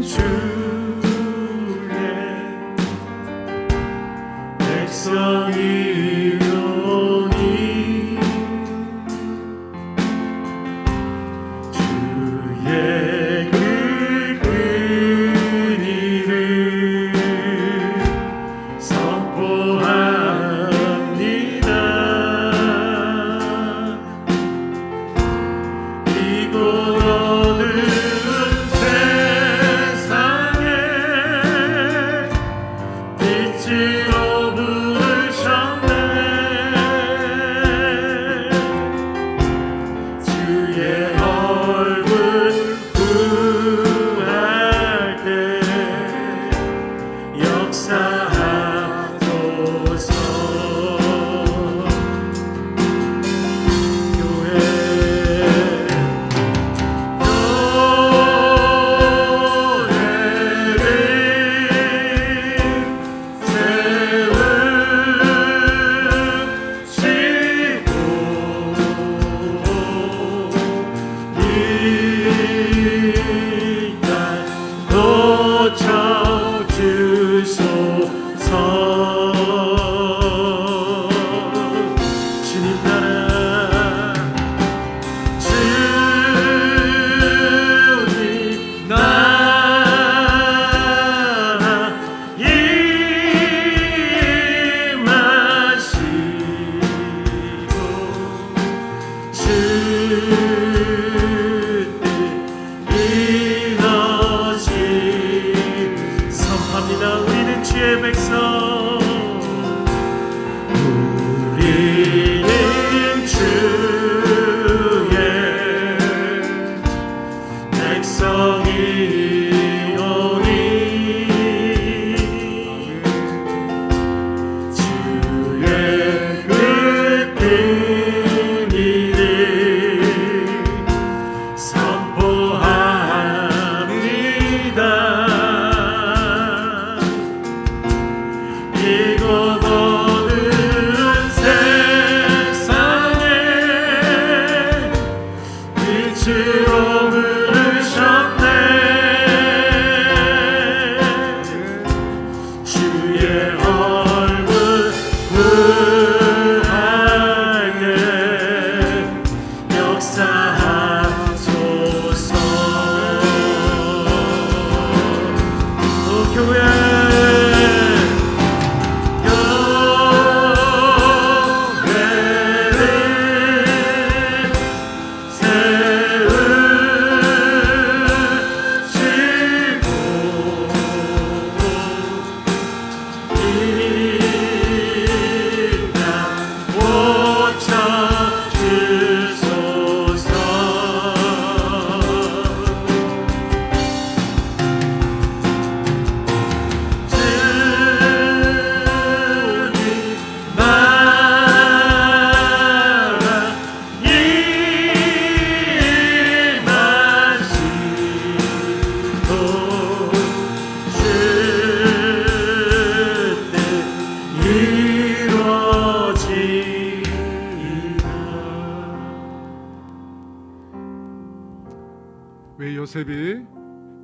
Speaker 1: 왜 요셉이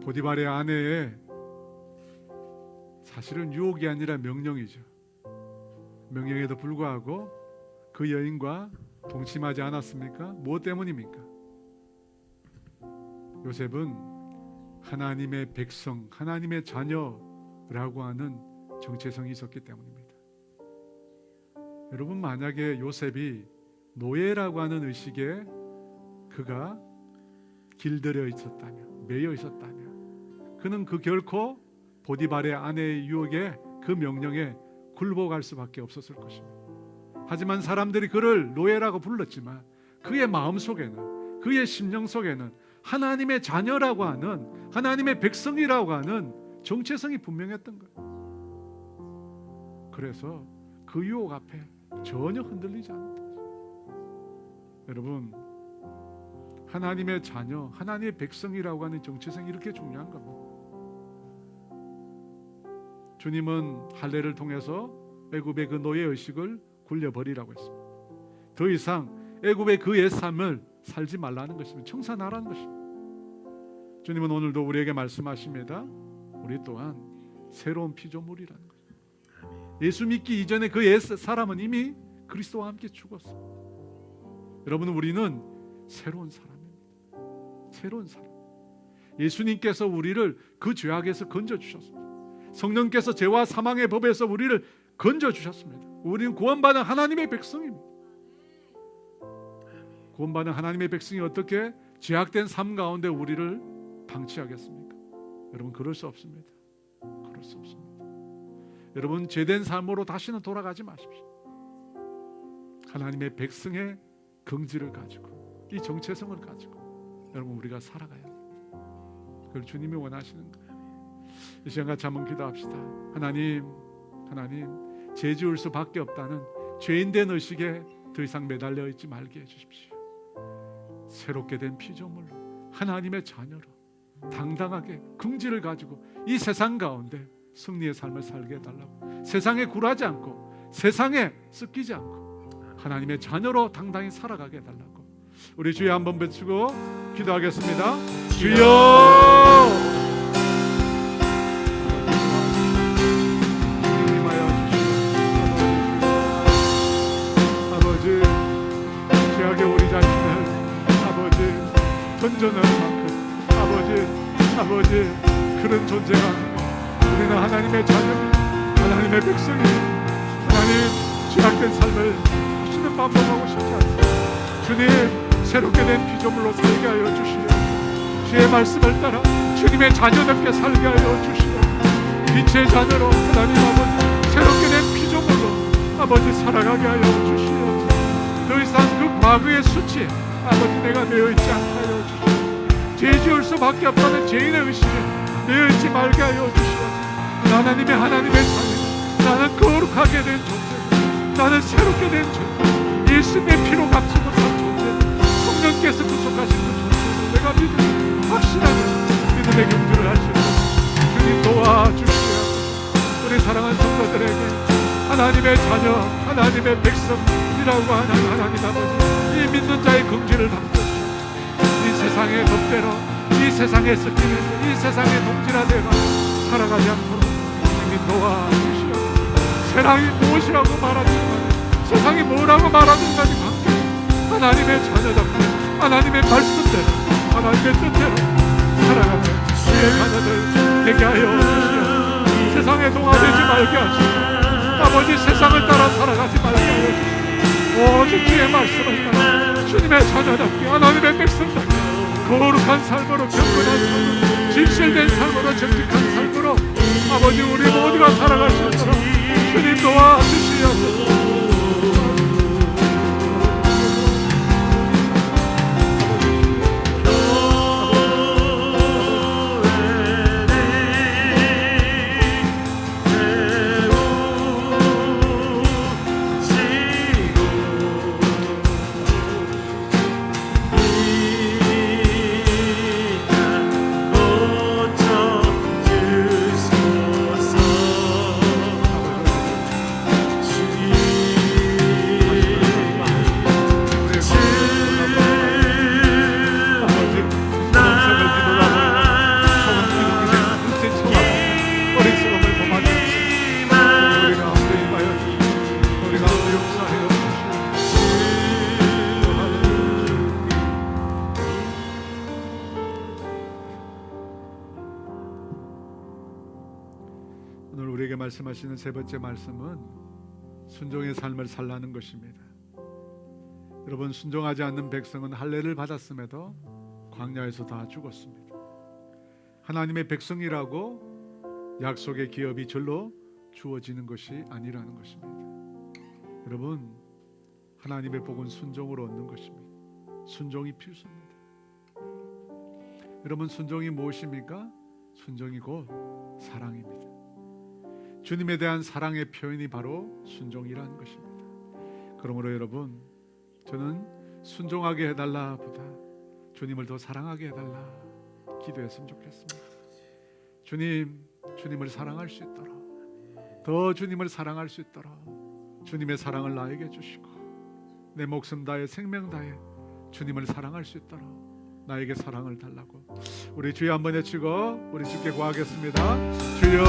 Speaker 1: 보디발의 아내에 사실은 유혹이 아니라 명령이죠. 명령에도 불구하고 그 여인과 동침하지 않았습니까? 무엇 때문입니까? 요셉은 하나님의 백성, 하나님의 자녀라고 하는 정체성이 있었기 때문입니다. 여러분, 만약에 요셉이 노예라고 하는 의식에 그가 길들여 있었다면, 매여 있었다면, 그는 그 결코 보디발의 아내의 유혹에, 그 명령에 굴복할 수밖에 없었을 것입니다. 하지만 사람들이 그를 노예라고 불렀지만 그의 마음 속에는, 그의 심령 속에는 하나님의 자녀라고 하는, 하나님의 백성이라고 하는 정체성이 분명했던 거예요. 그래서 그 유혹 앞에 전혀 흔들리지 않는다. 여러분, 하나님의 자녀, 하나님의 백성이라고 하는 정체성이 이렇게 중요한 겁니다. 주님은 할례를 통해서 애굽의 그 노예 의식을 굴려버리라고 했습니다. 더 이상 애굽의 그 옛 삶을 살지 말라는 것입니다. 청산하라는 것입니다. 주님은 오늘도 우리에게 말씀하십니다. 우리 또한 새로운 피조물이라는 거예요. 예수 믿기 이전에 그 옛 사람은 이미 그리스도와 함께 죽었습니다. 여러분, 우리는 새로운 사람입니다. 새로운 사람. 예수님께서 우리를 그 죄악에서 건져주셨습니다. 성령께서 죄와 사망의 법에서 우리를 건져주셨습니다. 우리는 구원받은 하나님의 백성입니다. 구원받은 하나님의 백성이 어떻게 죄악된 삶 가운데 우리를 방치하겠습니까? 여러분, 그럴 수 없습니다. 그럴 수 없습니다. 여러분, 죄된 삶으로 다시는 돌아가지 마십시오. 하나님의 백성의 긍지를 가지고, 이 정체성을 가지고 여러분, 우리가 살아가야 합니다. 그걸 주님이 원하시는 거예요. 이 시간 같이 한번 기도합시다. 하나님, 죄 지을 수밖에 없다는 죄인된 의식에 더 이상 매달려 있지 말게 해주십시오. 새롭게 된 피조물로, 하나님의 자녀로 당당하게 긍지를 가지고 이 세상 가운데 승리의 삶을 살게 해달라고. 세상에 굴하지 않고, 세상에 섞이지 않고 하나님의 자녀로 당당히 살아가게 해달라고. 우리 주여 한번 외치고 기도하겠습니다. 주여, 임하여 주시옵소서. 아버지, 죄악의 우리 자신을 아버지 던져놓은 만큼 아버지 그런 존재가 아니고 우리는 하나님의 자녀입니다. 하나님의 백성입니다. 하나님, 죄악된 삶을 다시는 반복하고 싶지 않습니다. 주님, 새롭게 된 피조물로 살게 하여 주시옵소서. 주의 말씀을 따라 주님의 자녀답게 살게 하여 주시옵소서. 빛의 자녀로 하나님 아버지 새롭게 된 피조물로 아버지 살아가게 하여 주시옵소서. 더 이상 그 과거의 수치에 아버지 내가 매여있지 않게 하여 주시옵소서. 죄 지을 수밖에 없다는 죄인의 의식에 매여있지 말게 하여 주시옵소서. 하나님의 자녀, 나는 거룩하게 된 존재, 나는 새롭게 된 존재, 예수님의 피로 값지 못한 존재, 성령께서 구속하신 그 존재를 내가 믿는 확실하게 믿음의 경주를 할 수 있도록 주님 도와주시옵소서. 우리 사랑하는 성도들에게 하나님의 자녀, 하나님의 백성이라고 하는 하나님 아버지, 이 믿는 자의 긍지를 담으시옵소서. 이 세상의 법대로, 이 세상의 섞임에서, 이 세상의 동질화되어 살아가지 않도록 주님 도와주시옵소서. 세상이 무엇이라고 말하든지, 세상이 뭐라고 말하든지 관계없이 하나님의 자녀답게 하나님의 말씀대로, 하나님의 뜻대로 살아가는 주의 자녀들 되게 하여 주시옵소서. 세상에 동화되지 말게 하시고 아버지 세상을 따라 살아가지 말게 하여 주시옵소서. 오직 주의 말씀을 따라 주님의 자녀답게 하나님의 백성답게 거룩한 삶으로, 경건한 삶으로, 진실된 삶으로, 정직한 삶으로 아버지 우리 모두가 살아갈 수 있도록 주님 도와주시옵소서. 오늘 우리에게 말씀하시는 세 번째 말씀은 순종의 삶을 살라는 것입니다. 여러분, 순종하지 않는 백성은 할례를 받았음에도 광야에서 다 죽었습니다. 하나님의 백성이라고 약속의 기업이 절로 주어지는 것이 아니라는 것입니다. 여러분, 하나님의 복은 순종으로 얻는 것입니다. 순종이 필수입니다. 여러분, 순종이 무엇입니까? 순종이 곧 사랑입니다. 주님에 대한 사랑의 표현이 바로 순종이라는 것입니다. 그러므로 여러분, 저는 순종하게 해달라 보다 주님을 더 사랑하게 해달라 기도했으면 좋겠습니다. 주님을 사랑할 수 있도록, 더 주님을 사랑할 수 있도록 주님의 사랑을 나에게 주시고 내 목숨 다해 생명 다해 주님을 사랑할 수 있도록 나에게 사랑을 달라고. 우리 주여 한번 외치고 우리 주께 구하겠습니다. 주여.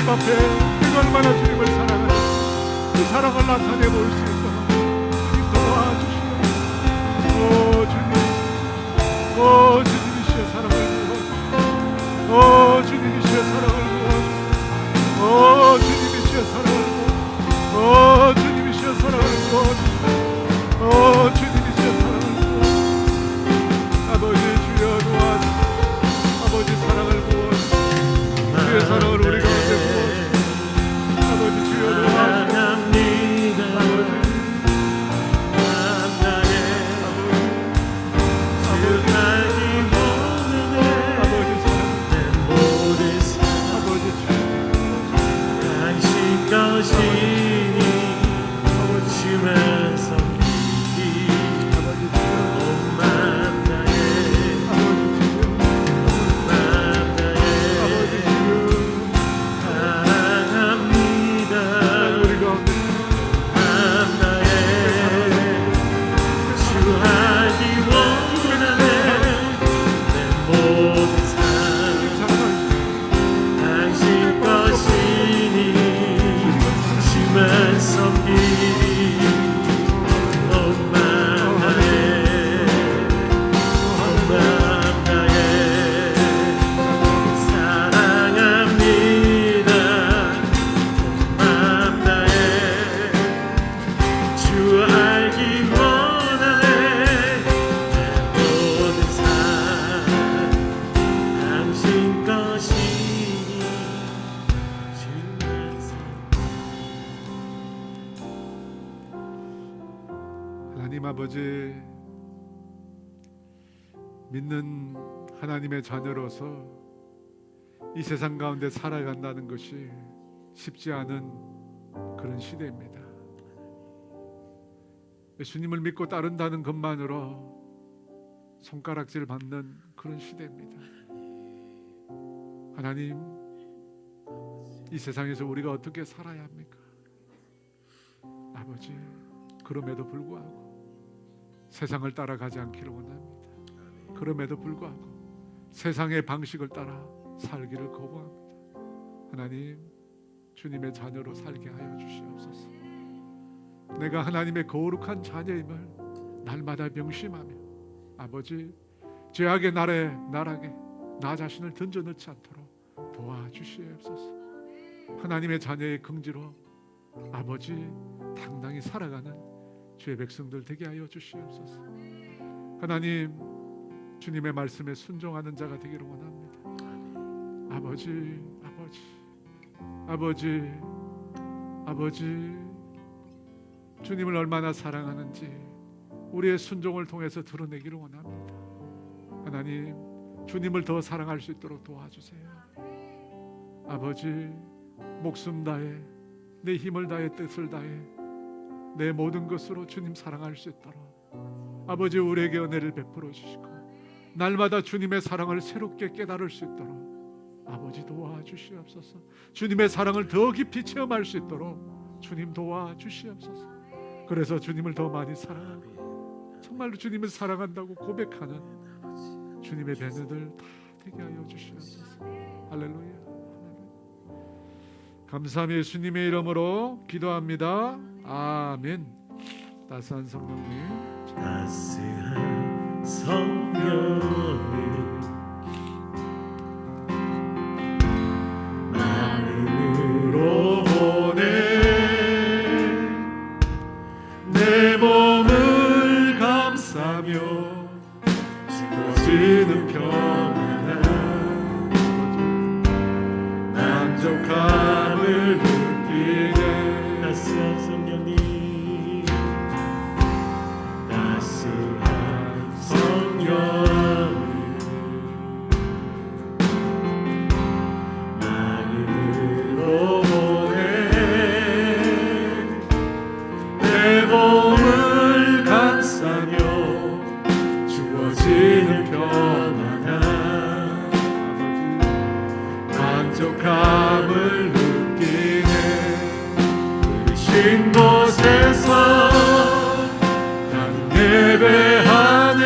Speaker 1: 앞에 내가 얼마나 주님을 사랑하는지 그 사랑을 나타내 볼 수 있도록 주님 도와주시오. 오 주님, 오 주님이시여 사랑을 부어주시오. 오 주님이시여 사랑을 부어주시오. 오 주님이시여 사랑을 부어주시오. 오 주님이시여 사랑을 부어주시오. 오 주님이시여 사랑을 부어주시오. 아버지 주여 도와주시오. 아버지 사랑을 부어주시오. 주의 사랑을 우리 가운데 아버지 주여
Speaker 2: 사랑합니다.
Speaker 1: 아버지
Speaker 2: 내 모든 삶
Speaker 1: 아버지
Speaker 2: 당신 것이니 주만 섬기리 온 맘 다해
Speaker 1: 하나님 아버지, 믿는 하나님의 자녀로서 이 세상 가운데 살아간다는 것이 쉽지 않은 그런 시대입니다. 예수님을 믿고 따른다는 것만으로 손가락질 받는 그런 시대입니다. 하나님, 이 세상에서 우리가 어떻게 살아야 합니까? 아버지, 그럼에도 불구하고 세상을 따라가지 않기를 원합니다. 그럼에도 불구하고 세상의 방식을 따라 살기를 거부합니다. 하나님, 주님의 자녀로 살게 하여 주시옵소서. 내가 하나님의 거룩한 자녀임을 날마다 명심하며 아버지, 죄악의 나락에 나 자신을 던져 넣지 않도록 도와주시옵소서. 하나님의 자녀의 긍지로 아버지 당당히 살아가는 주의 백성들 되게 하여 주시옵소서. 하나님, 주님의 말씀에 순종하는 자가 되기를 원합니다. 아버지, 주님을 얼마나 사랑하는지 우리의 순종을 통해서 드러내기를 원합니다. 하나님, 주님을 더 사랑할 수 있도록 도와주세요. 아버지, 목숨 다해 내 힘을 다해 뜻을 다해 내 모든 것으로 주님 사랑할 수 있도록 아버지 우리에게 은혜를 베풀어 주시고 날마다 주님의 사랑을 새롭게 깨달을 수 있도록 아버지 도와주시옵소서. 주님의 사랑을 더 깊이 체험할 수 있도록 주님 도와주시옵소서. 그래서 주님을 더 많이 사랑하고 정말로 주님을 사랑한다고 고백하는 주님의 배너들 다 되게 하여 주시옵소서. 할렐루야. 감사함이 예수님의 이름으로 기도합니다. 아멘. 따스한 성령님,
Speaker 2: 따스한 성령님 마음으로 보내 내 몸을 감싸며 주어지는 평안한 만족함을 느끼네. 따스한 성령님, 따스한 만족함을 느끼네. 그리신 곳에서 나는 예배하네.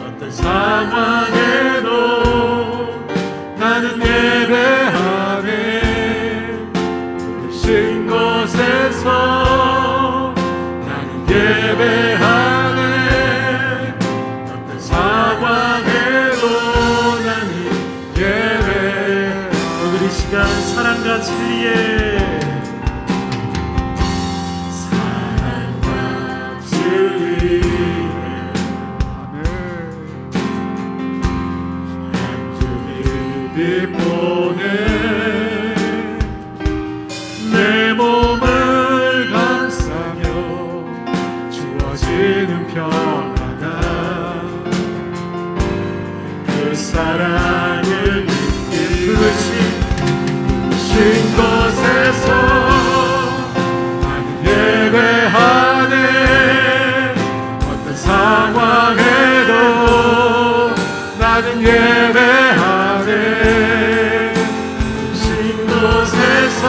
Speaker 2: 어떤 상황에도 나는 예배하네. 그리신 곳에서 나는 예배하네. 어떤 상황에도 나는 예배. 오늘 이 시간 사랑과 진리에 보내 내 몸을 감싸며 주어지는 평안아. 그 사랑을 느끼신 곳에서 나는 예배하네. 어떤 상황에도 나는 예배하네. 곳에서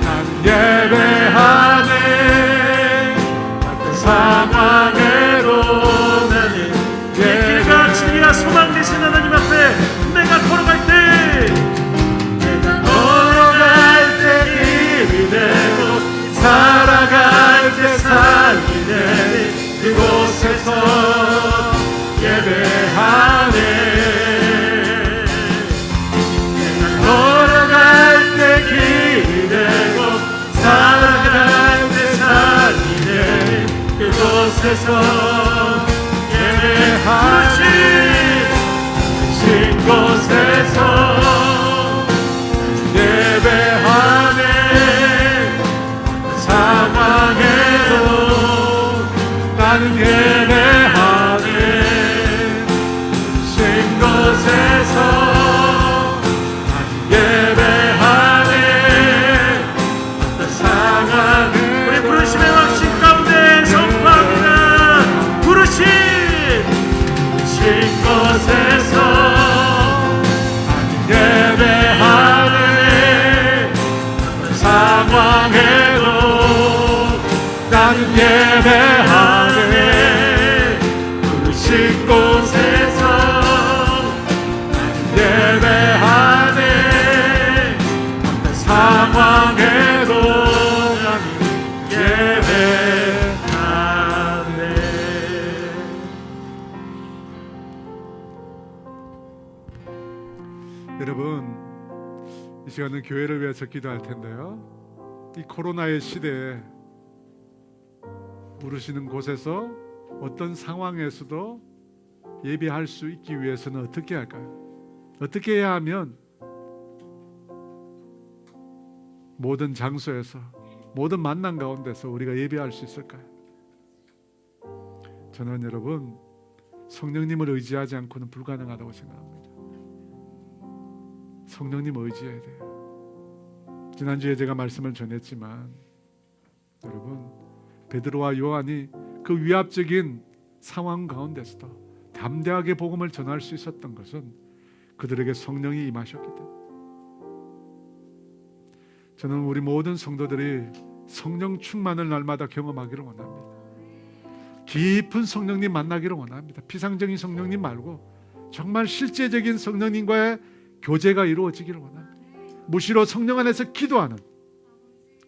Speaker 2: 나는 예배하네. 어떤 상황에도 나는 예배하네. 길과 진리와 소망 되신 하나님 앞에 내가 걸어갈 때 길이 되고 살아갈 때 삶이 되니 그곳에서 예배하네. 길이 되고 살아갈 때 삶이 돼. 그곳에서 예배하네. 그신 곳에서 예배하네. 상황에도 나는 예배하네. 그신 곳에서 우리 부르심의 확신 가운데 선포합니다. 부르신 곳에서 예배하네. 상황에도 나는 예배하네. 부르신 곳에서 나는 예배하네. 상황에도 나는 예배하네.
Speaker 1: 여러분, 이 시간은 교회를 위해서 기도할 텐데요, 이 코로나의 시대에 부르시는 곳에서 어떤 상황에서도 예배할 수 있기 위해서는 어떻게 할까요? 어떻게 해야 하면 모든 장소에서 모든 만남 가운데서 우리가 예배할 수 있을까요? 저는 여러분, 성령님을 의지하지 않고는 불가능하다고 생각합니다. 성령님 의지해야 돼요. 지난주에 제가 말씀을 전했지만 여러분, 베드로와 요한이 그 위압적인 상황 가운데서도 담대하게 복음을 전할 수 있었던 것은 그들에게 성령이 임하셨기 때문에. 저는 우리 모든 성도들이 성령 충만을 날마다 경험하기를 원합니다. 깊은 성령님 만나기를 원합니다. 피상적인 성령님 말고 정말 실제적인 성령님과의 교제가 이루어지기를 원합니다. 무시로 성령 안에서 기도하는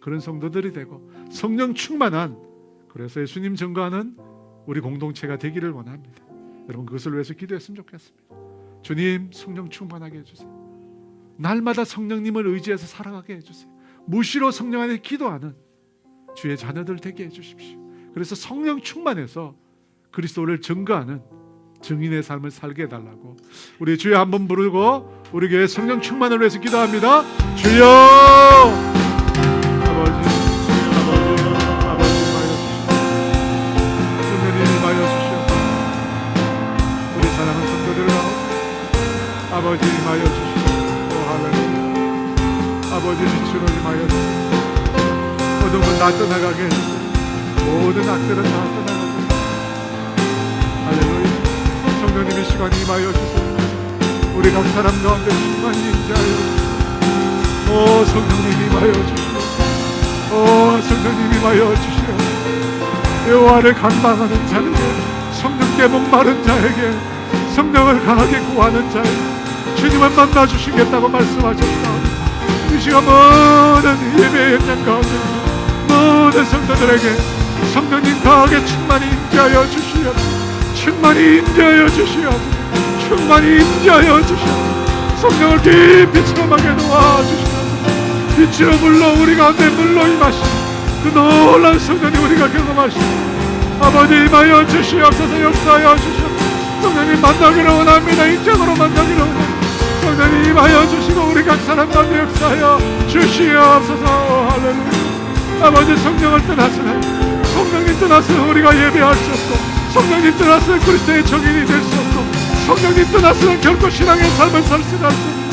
Speaker 1: 그런 성도들이 되고 성령 충만한, 그래서 예수님 증거하는 우리 공동체가 되기를 원합니다. 여러분, 그것을 위해서 기도했으면 좋겠습니다. 주님, 성령 충만하게 해주세요. 날마다 성령님을 의지해서 살아가게 해주세요. 무시로 성령 안에 기도하는 주의 자녀들 되게 해주십시오. 그래서 성령 충만해서 그리스도를 증거하는 증인의 삶을 살게 해달라고 우리 주여 한번 부르고 우리 교회 성령 충만을 위해서 기도합니다. 주여! 아버지 임하여 주시옵소서. 우리 사랑하는 성도들 가운데 아버지 임하여 주시옵소서. 할렐루야. 아버지 빛으로 임하여 주시옵소서. 어둠은 다 떠나가게 해주시옵소서. 모든 악들은 다 떠나가게 해주시옵소서. 할렐루야. 성령님의 시간이 임하여 주소서. 우리 각 사람 가운데 충만히 임재하여 오 성령님 임하여 주시오. 오 성령님 임하여 주시오. 여호와를 간방하는 자에게, 성령께 목마른 자에게, 성령을 강하게 구하는 자에게 주님을 만나 주시겠다고 말씀하셨다. 이 시간 모든 예배 현장 가운데 모든 성도들에게 성령님 강하게 충만히 임재하여 주시옵소서. 충만히 임재하여 주시옵소서. 충만히 임재하여 주시옵소서. 성령을 깊이 체험하게 도와주시옵소서. 빛으로 물러 우리 가운데 물러 임하시오. 그 놀라운 성령이 우리가 경험하시오. 아버지 임하여 주시옵소서. 역사하여 주시옵소서. 성령님 만나기를 원합니다. 인적으로 만나기를 원합니다. 성령님 임하여 주시고 우리 각 사람 가운데 역사하여 주시옵소서. 할렐루야. 아버지 성령을 떠나서는, 성령님 떠나서는 우리가 예배할 수 없고, 성령님 떠나서는 그리스도의 정인이 될 수 없고, 성령님 떠나서는 결코 신앙의 삶을 살 수가 없습니다.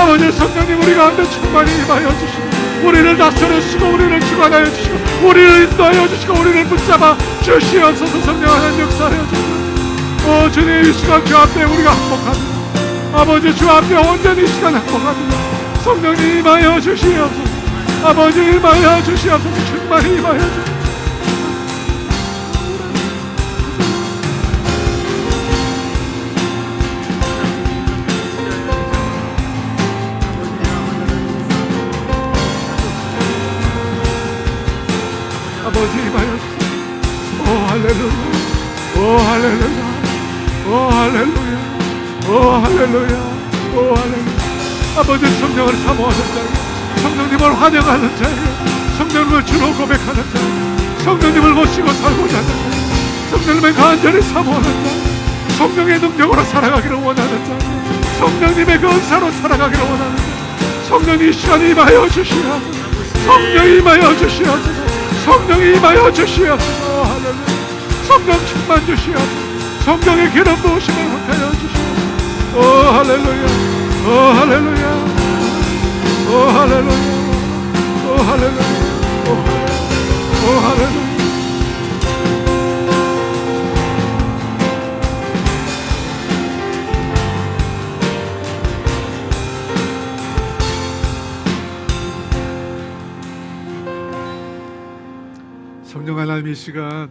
Speaker 1: 아버지 성령님 우리 가운데 충만히 임하여 주시고 우리를 다스려 주시고 우리를 주관하여 주시고 우리를 인도하여 주시고 우리를 붙잡아 주시옵소서. 성령 하나님 역사하여 주시고 오 주님 이 시간 주 앞에 우리가 항복합니다. 아버지 주 앞에 온전히 이 시간 항복합니다. 성령님 임하여 주시옵소서. 아버지 임하여 주시옵소서. 충만히 임하여 주시옵소서. 아버지 임하여 주시옵소서. 오 할렐루야. 오 할렐루야. 오 할렐루야. 오 할렐루야. 오 할렐루야. 아버지 성령을 사모하는 자에게, 성령님을 환영하는 자에게, 성령님을 주로 고백하는 자에게, 성령님을 모시고 살고자 하는 자에게, 성령님을 간절히 사모하는 자에게, 성령의 능력으로 살아가기를 원하는 자에게, 성령님의 그 은사로 살아가기를 원하는 자에게 성령이 이 시간에 임하여 주시옵소서. 성령이 임하여 주시옵소서. 성령이 임하여 주시옵소서. 할렐루야. 성령 충만 주시옵소서. 성령의 기름 부으심을 헛하여 주시옵소서. 오 할렐루야. 오 할렐루야. 오 할렐루야. 오 할렐루야. 오 할렐루야. 성령 하나님 이 시간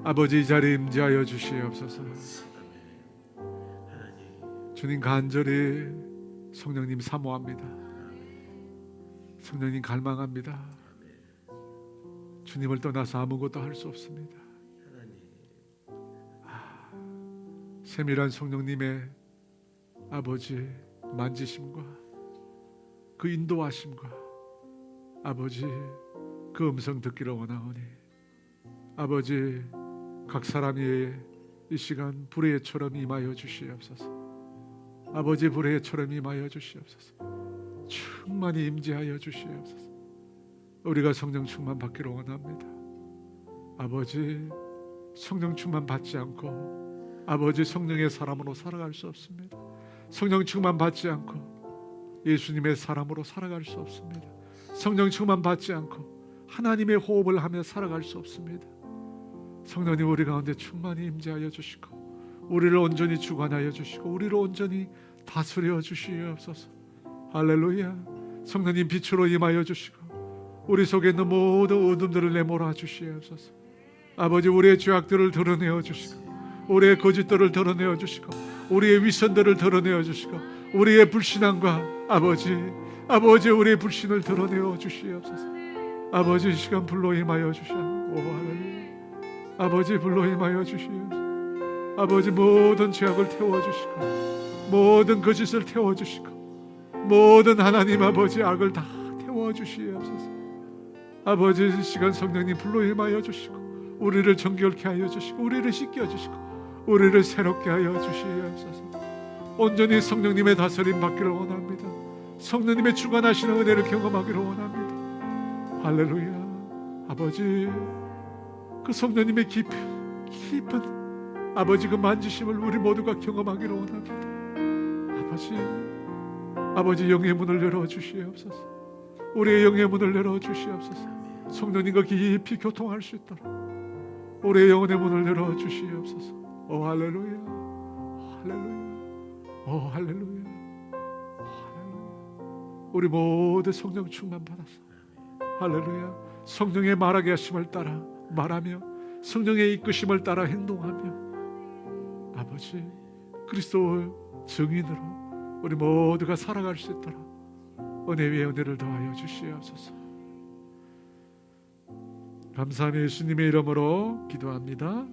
Speaker 1: 아버지 이 자리에 임재하여 주시옵소서. 주님 간절히 성령님 사모합니다. 성령님 갈망합니다. 주님을 떠나서 아무것도 할 수 없습니다. 세밀한 성령님의 아버지 만지심과 그 인도하심과 아버지 그 음성 듣기를 원하오니 아버지 각 사람이 이 시간 불의 해처럼 임하여 주시옵소서. 아버지 불의 해처럼 임하여 주시옵소서. 충만히 임재하여 주시옵소서. 우리가 성령 충만 받기를 원합니다. 아버지 성령 충만 받지 않고 아버지 성령의 사람으로 살아갈 수 없습니다. 성령 충만 받지 않고 예수님의 사람으로 살아갈 수 없습니다. 성령 충만 받지 않고 하나님의 호흡을 하며 살아갈 수 없습니다. 성령님 우리 가운데 충만히 임재하여 주시고 우리를 온전히 주관하여 주시고 우리를 온전히 다스려 주시옵소서. 할렐루야. 성령님 빛으로 임하여 주시고 우리 속에 있는 모든 어둠들을 내몰아 주시옵소서. 아버지 우리의 죄악들을 드러내어 주시고 우리의 거짓들을 드러내어 주시고 우리의 위선들을 드러내어 주시고 우리의 불신앙과 아버지 우리의 불신을 드러내어 주시옵소서. 아버지 이 시간 불로 임하여 주시옵소서. 오 할렐루야. 아버지 불로 임하여 주시옵소서. 아버지 모든 죄악을 태워주시고 모든 거짓을 태워주시고 모든 하나님 아버지 악을 다 태워주시옵소서. 아버지 이 시간 성령님 불로 임하여 주시고 우리를 정결케 하여 주시고 우리를 씻겨주시고 우리를 새롭게 하여 주시옵소서. 온전히 성령님의 다스림 받기를 원합니다. 성령님의 주관하시는 은혜를 경험하기를 원합니다. 할렐루야. 아버지 그 성령님의 깊은 아버지 그 만지심을 우리 모두가 경험하기를 원합니다. 아버지 영의 문을 열어주시옵소서. 우리의 영의 문을 열어주시옵소서. 성령님과 깊이 교통할 수 있도록 우리의 영혼의 문을 열어주시옵소서. 오 할렐루야. 할렐루야. 할렐루야. 우리 모두 성령 충만 받았어. 할렐루야. 성령의 말하게 하심을 따라 말하며 성령의 이끄심을 따라 행동하며 아버지 그리스도의 증인으로 우리 모두가 살아갈 수 있도록 은혜 위에 은혜를 더하여 주시옵소서. 감사하며 예수님의 이름으로 기도합니다.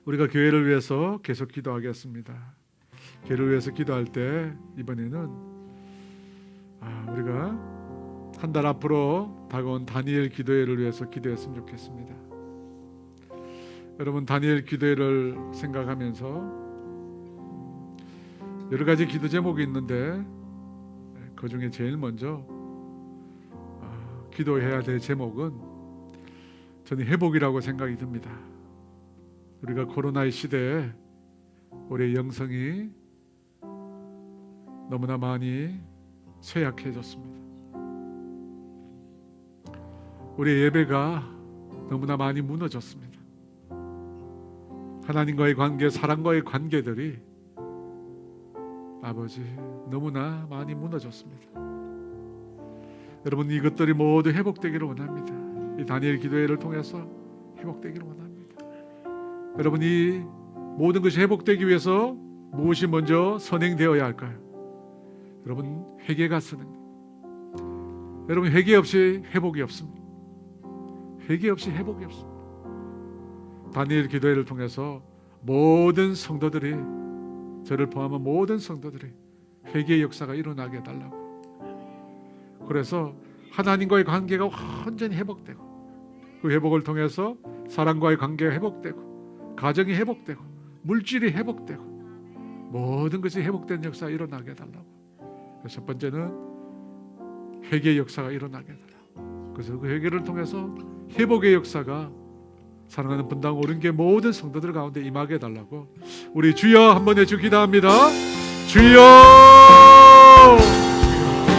Speaker 1: 우리가 교회를 위해서 계속 기도하겠습니다. 교회를 위해서 기도할 때 이번에는 우리가 한 달 앞으로 다가온 다니엘 기도회를 위해서 기도했으면 좋겠습니다. 여러분 다니엘 기도회를 생각하면서 여러 가지 기도 제목이 있는데 그 중에 제일 먼저 기도해야 될 제목은 저는 회복이라고 생각이 듭니다. 우리가 코로나의 시대에 우리의 영성이 너무나 많이 쇠약해졌습니다. 우리의 예배가 너무나 많이 무너졌습니다. 하나님과의 관계, 사람과의 관계들이 아버지 너무나 많이 무너졌습니다. 여러분 이것들이 모두 회복되기를 원합니다. 이 다니엘 기도회를 통해서 회복되기를 원합니다. 여러분 이 모든 것이 회복되기 위해서 무엇이 먼저 선행되어야 할까요? 여러분 회개가 선행. 여러분 회개 없이 회복이 없습니다. 회개 없이 회복이 없습니다. 다니엘 기도회를 통해서 모든 성도들이 저를 포함한 모든 성도들이 회개의 역사가 일어나게 해달라고. 그래서 하나님과의 관계가 완전히 회복되고 그 회복을 통해서 사람과의 관계가 회복되고 가정이 회복되고 물질이 회복되고 모든 것이 회복된 역사가 일어나게 해달라고. 첫 번째는 회개의 역사가 일어나게 해달라고. 그래서 그 회개를 통해서 회복의 역사가 사랑하는 분당 오른교회 모든 성도들 가운데 임하게 해달라고 우리 주여 한번 해주 기도합니다. 주여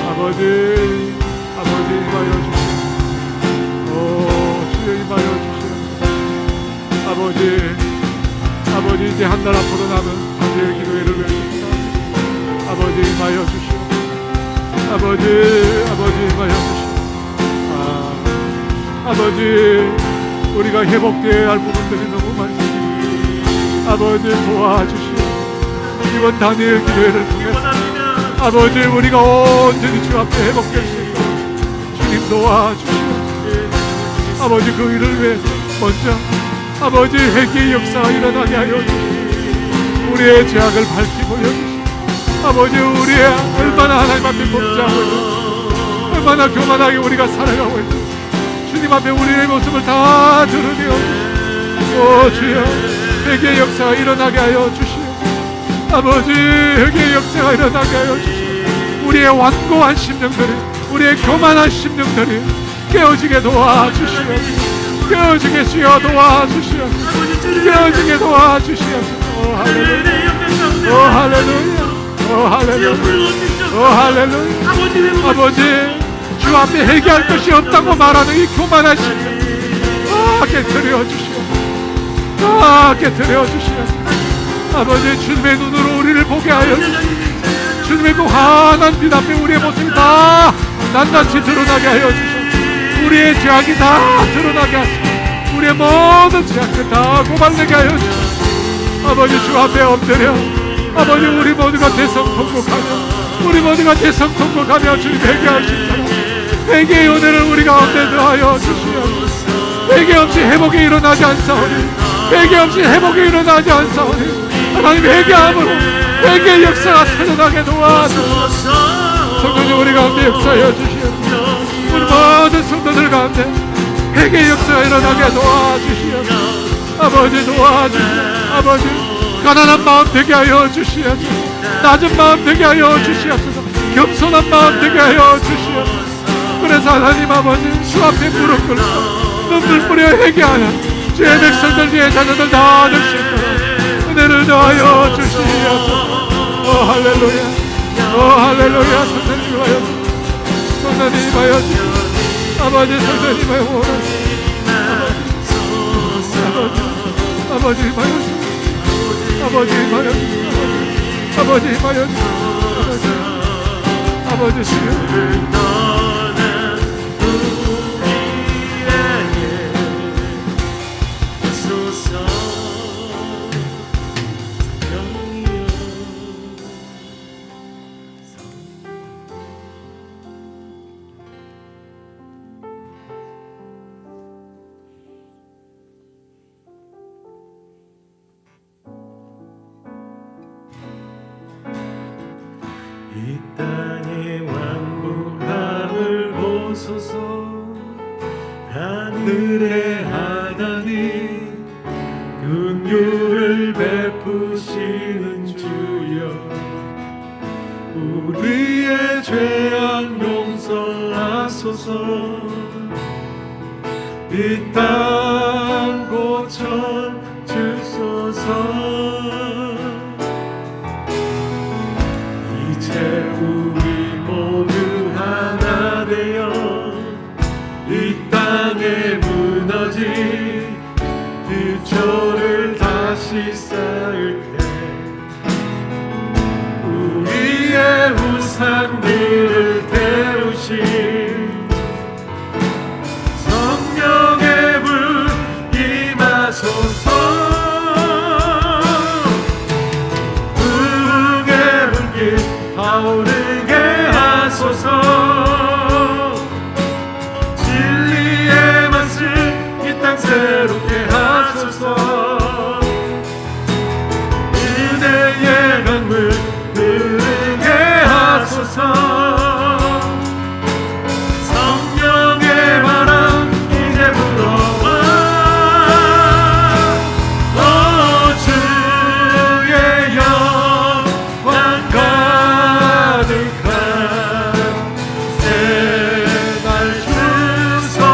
Speaker 1: 아버지 임하여 주시옵소서. 주여 임하여 주시옵소서. 아버지 이제 한 달 앞으로 남은 다니엘 기도회를 위해서 아버지 임하여 주시옵소서. 아버지 임하여 주시옵소서. 아버지 우리가 회복되어야 할 부분들이 너무 많습니다. 아버지 도와주시옵소서. 이번 다니엘 기도회를 통해서 아버지 우리가 온전히 주 앞에 회복될 수 있도록 주님 도와주시옵소서. 아버지 그 일을 위해서 먼저 아버지 회개의 역사가 일어나게 하여 주시옵소서. 우리의 죄악을 밝히 보여주시옵소서. 아버지 우리의 얼마나 하나님 앞에 범죄하고 있는지 얼마나 교만하게 우리가 살아가고 있는지 주님 앞에 우리의 모습을 다 드러내어 주여 회개의 역사가 일어나게 하여 주시옵소서. 아버지 회개의 역사가 일어나게 하여 주시옵소서. 우리의 완고한 심령들이 우리의 교만한 심령들이 깨어지게 도와주시옵소서. 깨어지게 주여 도와주시옵소서. 깨어지게 도와주시옵소서. 할렐루야 할렐루야 할렐루야. 아버지 주 앞에 회개할 것이 없다고 말하는 이 교만한 심령 깨트려 주시옵소서. 깨트려 주시옵소서. 아버지 주님의 눈으로 우리를 보게 하여 주시옵소서. 주님의 그 환한 빛 앞에 우리의 모습이 다 낱낱이 드러나게 하여 주시옵소서. 우리의 죄악이 다 드러나게 하시고 우리의 모든 죄악을 다 고발되게 하여 주시옵소서. 아버지 주 앞에 엎드려 아버지 우리 모두가 대성통곡하며 우리 모두가 대성통곡하며 주님 회개하신다. 회개의 은혜를 우리 가운데 더하여 주시옵소서. 회개 없이 회복이 일어나지 않사오니 회개 없이 회복이 일어나지 않사오니 하나님 회개함으로 회개의 역사가 살아나게 도와주시옵소서. 성도님 우리 가운데 역사하여 주시옵소서. 우리 모든 성도들 가운데 회개의 역사가 일어나게 도와주시옵소서. 아버지 도와주시옵소서. 아버지 가난한 마음 되게 하여 주시옵소서. 낮은 마음 되게 하여 주시옵소서. 겸손한 마음 되게 하여 주시옵소서. 그래서 하나님 아버지 주 앞에 무릎 꿇고 눈물 뿌려 회개하는 주의 백성들 주의 자녀들 다 될 수 있도록 은혜를 더하여 주시옵소서. 할렐루야 할렐루야. 성령님 하여 성령님 하여 주시옵소서. 아버지 성령님 하여 아버지 하여 아버지 하여 아버지 임하여 주옵소서. 아버지 주여
Speaker 2: 떠난 우리에게 주소서. 성령이여 이 땅의 완고함을 보소서. 하늘의 하나님 긍휼을 베푸시는 주여, 우리의 죄악 용서하소서. 이 땅 고쳐 주소서. 이제 우리 모두 하나 되어 이 땅에 무너진 그 조를 다시 쌓을 때 우리의 우상들을 태우신 성령의 불 임하소서. 부흥의 불길 타오르게 하소서. 진리의 말씀 이 땅 새롭게 하소서. 은혜의 강물 흐르게 하소서. 성령의 바람 이제 불어와. 주의 영광 가득한 새날 주소서.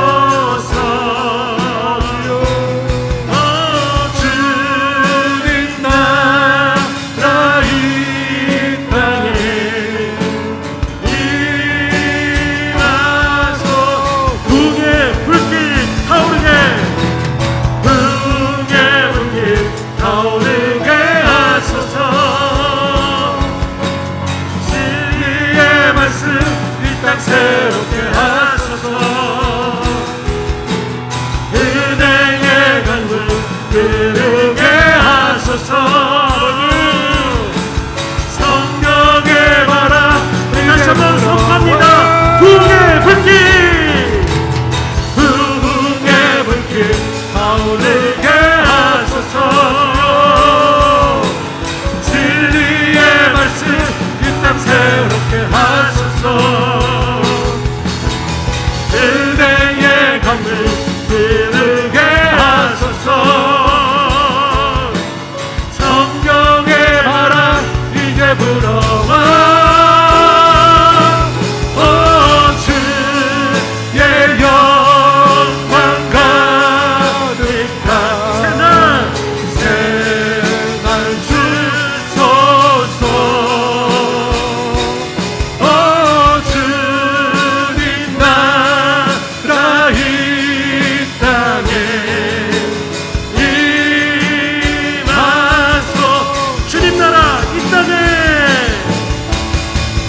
Speaker 2: 주님 나라 이 땅에 임하소. 부흥의 불길 타오르게, 부흥의 불길 타오르게 하소서. 진리의 말씀 이 땅 새롭게 하소서. 은혜의 강물 흐르게 하소서. 성령의 바람 다시 한번 선포합니다. 부흥의 불길, 부흥의 불길 타오르게 하소서. 진리의 말씀 이 땅 새롭게 하소서. 은혜의 강물 흐르게 하소서. 성령의 바람 이제 불어와. 주의 영광 가득한 새날 주소서. 주님 나라 이 땅에 임하소. 주님 나라 이 땅에,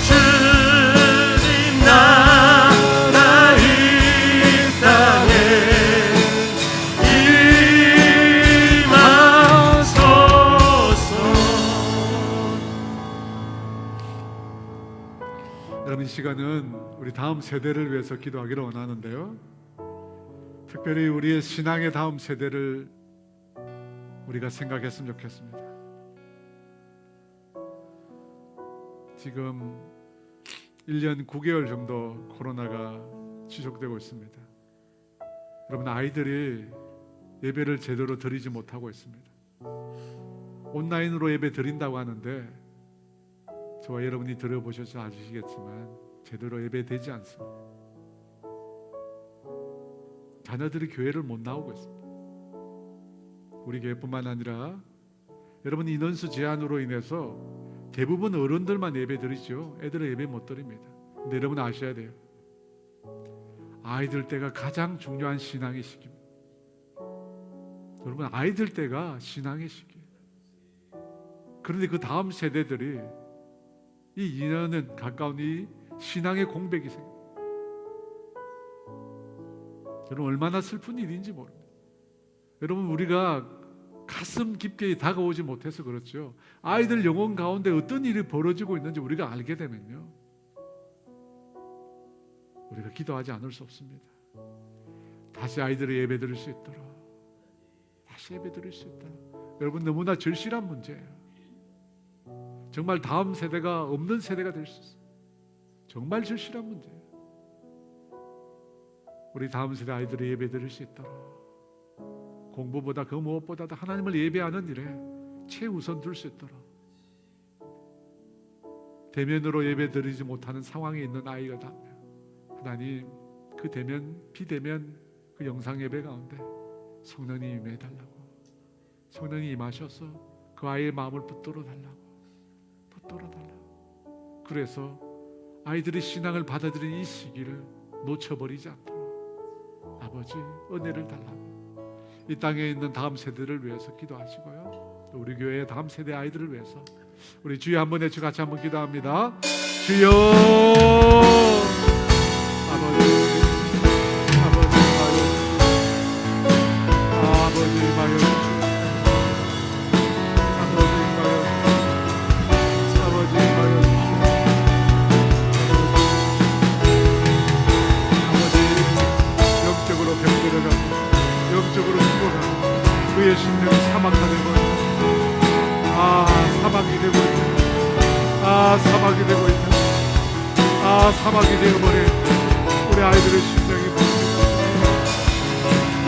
Speaker 2: 주님 나라 이 땅에 임하소서.
Speaker 1: 여러분, 이 시간은 우리 다음 세대를 위해서 기도하기를 원하는데요, 특별히 우리의 신앙의 다음 세대를 우리가 생각했으면 좋겠습니다. 지금 1년 9개월 정도 코로나가 지속되고 있습니다. 여러분, 아이들이 예배를 제대로 드리지 못하고 있습니다. 온라인으로 예배 드린다고 하는데 저와 여러분이 들어보셔서 아시겠지만 제대로 예배되지 않습니다. 자녀들이 교회를 못 나오고 있습니다. 우리 교회뿐만 아니라 여러분, 인원수 제한으로 인해서 대부분 어른들만 예배 드리죠. 애들은 예배 못 드립니다. 근데 여러분 아셔야 돼요. 아이들 때가 가장 중요한 신앙의 시기입니다. 여러분, 아이들 때가 신앙의 시기예요. 그런데 그 다음 세대들이 이 2년은 가까운 이 신앙의 공백이 생깁니다. 여러분 얼마나 슬픈 일인지 모릅니다. 여러분 우리가 가슴 깊게 다가오지 못해서 그렇죠. 아이들 영혼 가운데 어떤 일이 벌어지고 있는지 우리가 알게 되면요, 우리가 기도하지 않을 수 없습니다. 다시 아이들의 예배 드릴 수 있도록, 다시 예배 드릴 수 있도록. 여러분 너무나 절실한 문제예요. 정말 다음 세대가 없는 세대가 될 수 있어요. 정말 절실한 문제예요. 우리 다음 세대 아이들의 예배 드릴 수 있도록 공부보다 그 무엇보다도 하나님을 예배하는 일에 최우선 둘 수 있도록, 대면으로 예배 드리지 못하는 상황에 있는 아이가 다 하나님 그 대면 비대면 그 영상 예배 가운데 성령님 임해달라고, 성령이 임하셔서 그 아이의 마음을 붙들어 달라고. 그래서 아이들이 신앙을 받아들이는 이 시기를 놓쳐버리지 않도록 아버지 은혜를 달라고 이 땅에 있는 다음 세대를 위해서 기도하시고요, 또 우리 교회의 다음 세대 아이들을 위해서 우리 주여 한번 외쳐 같이 한번 기도합니다. 주여 아버지 마여 영적으로 병들어가고 영적으로 죽어가고 그의 심령이 사막화 되고 사막이 되고 있다. 사막이 되고 있다. 사막이 되어버린 우리 아이들의 심령이 보입니다.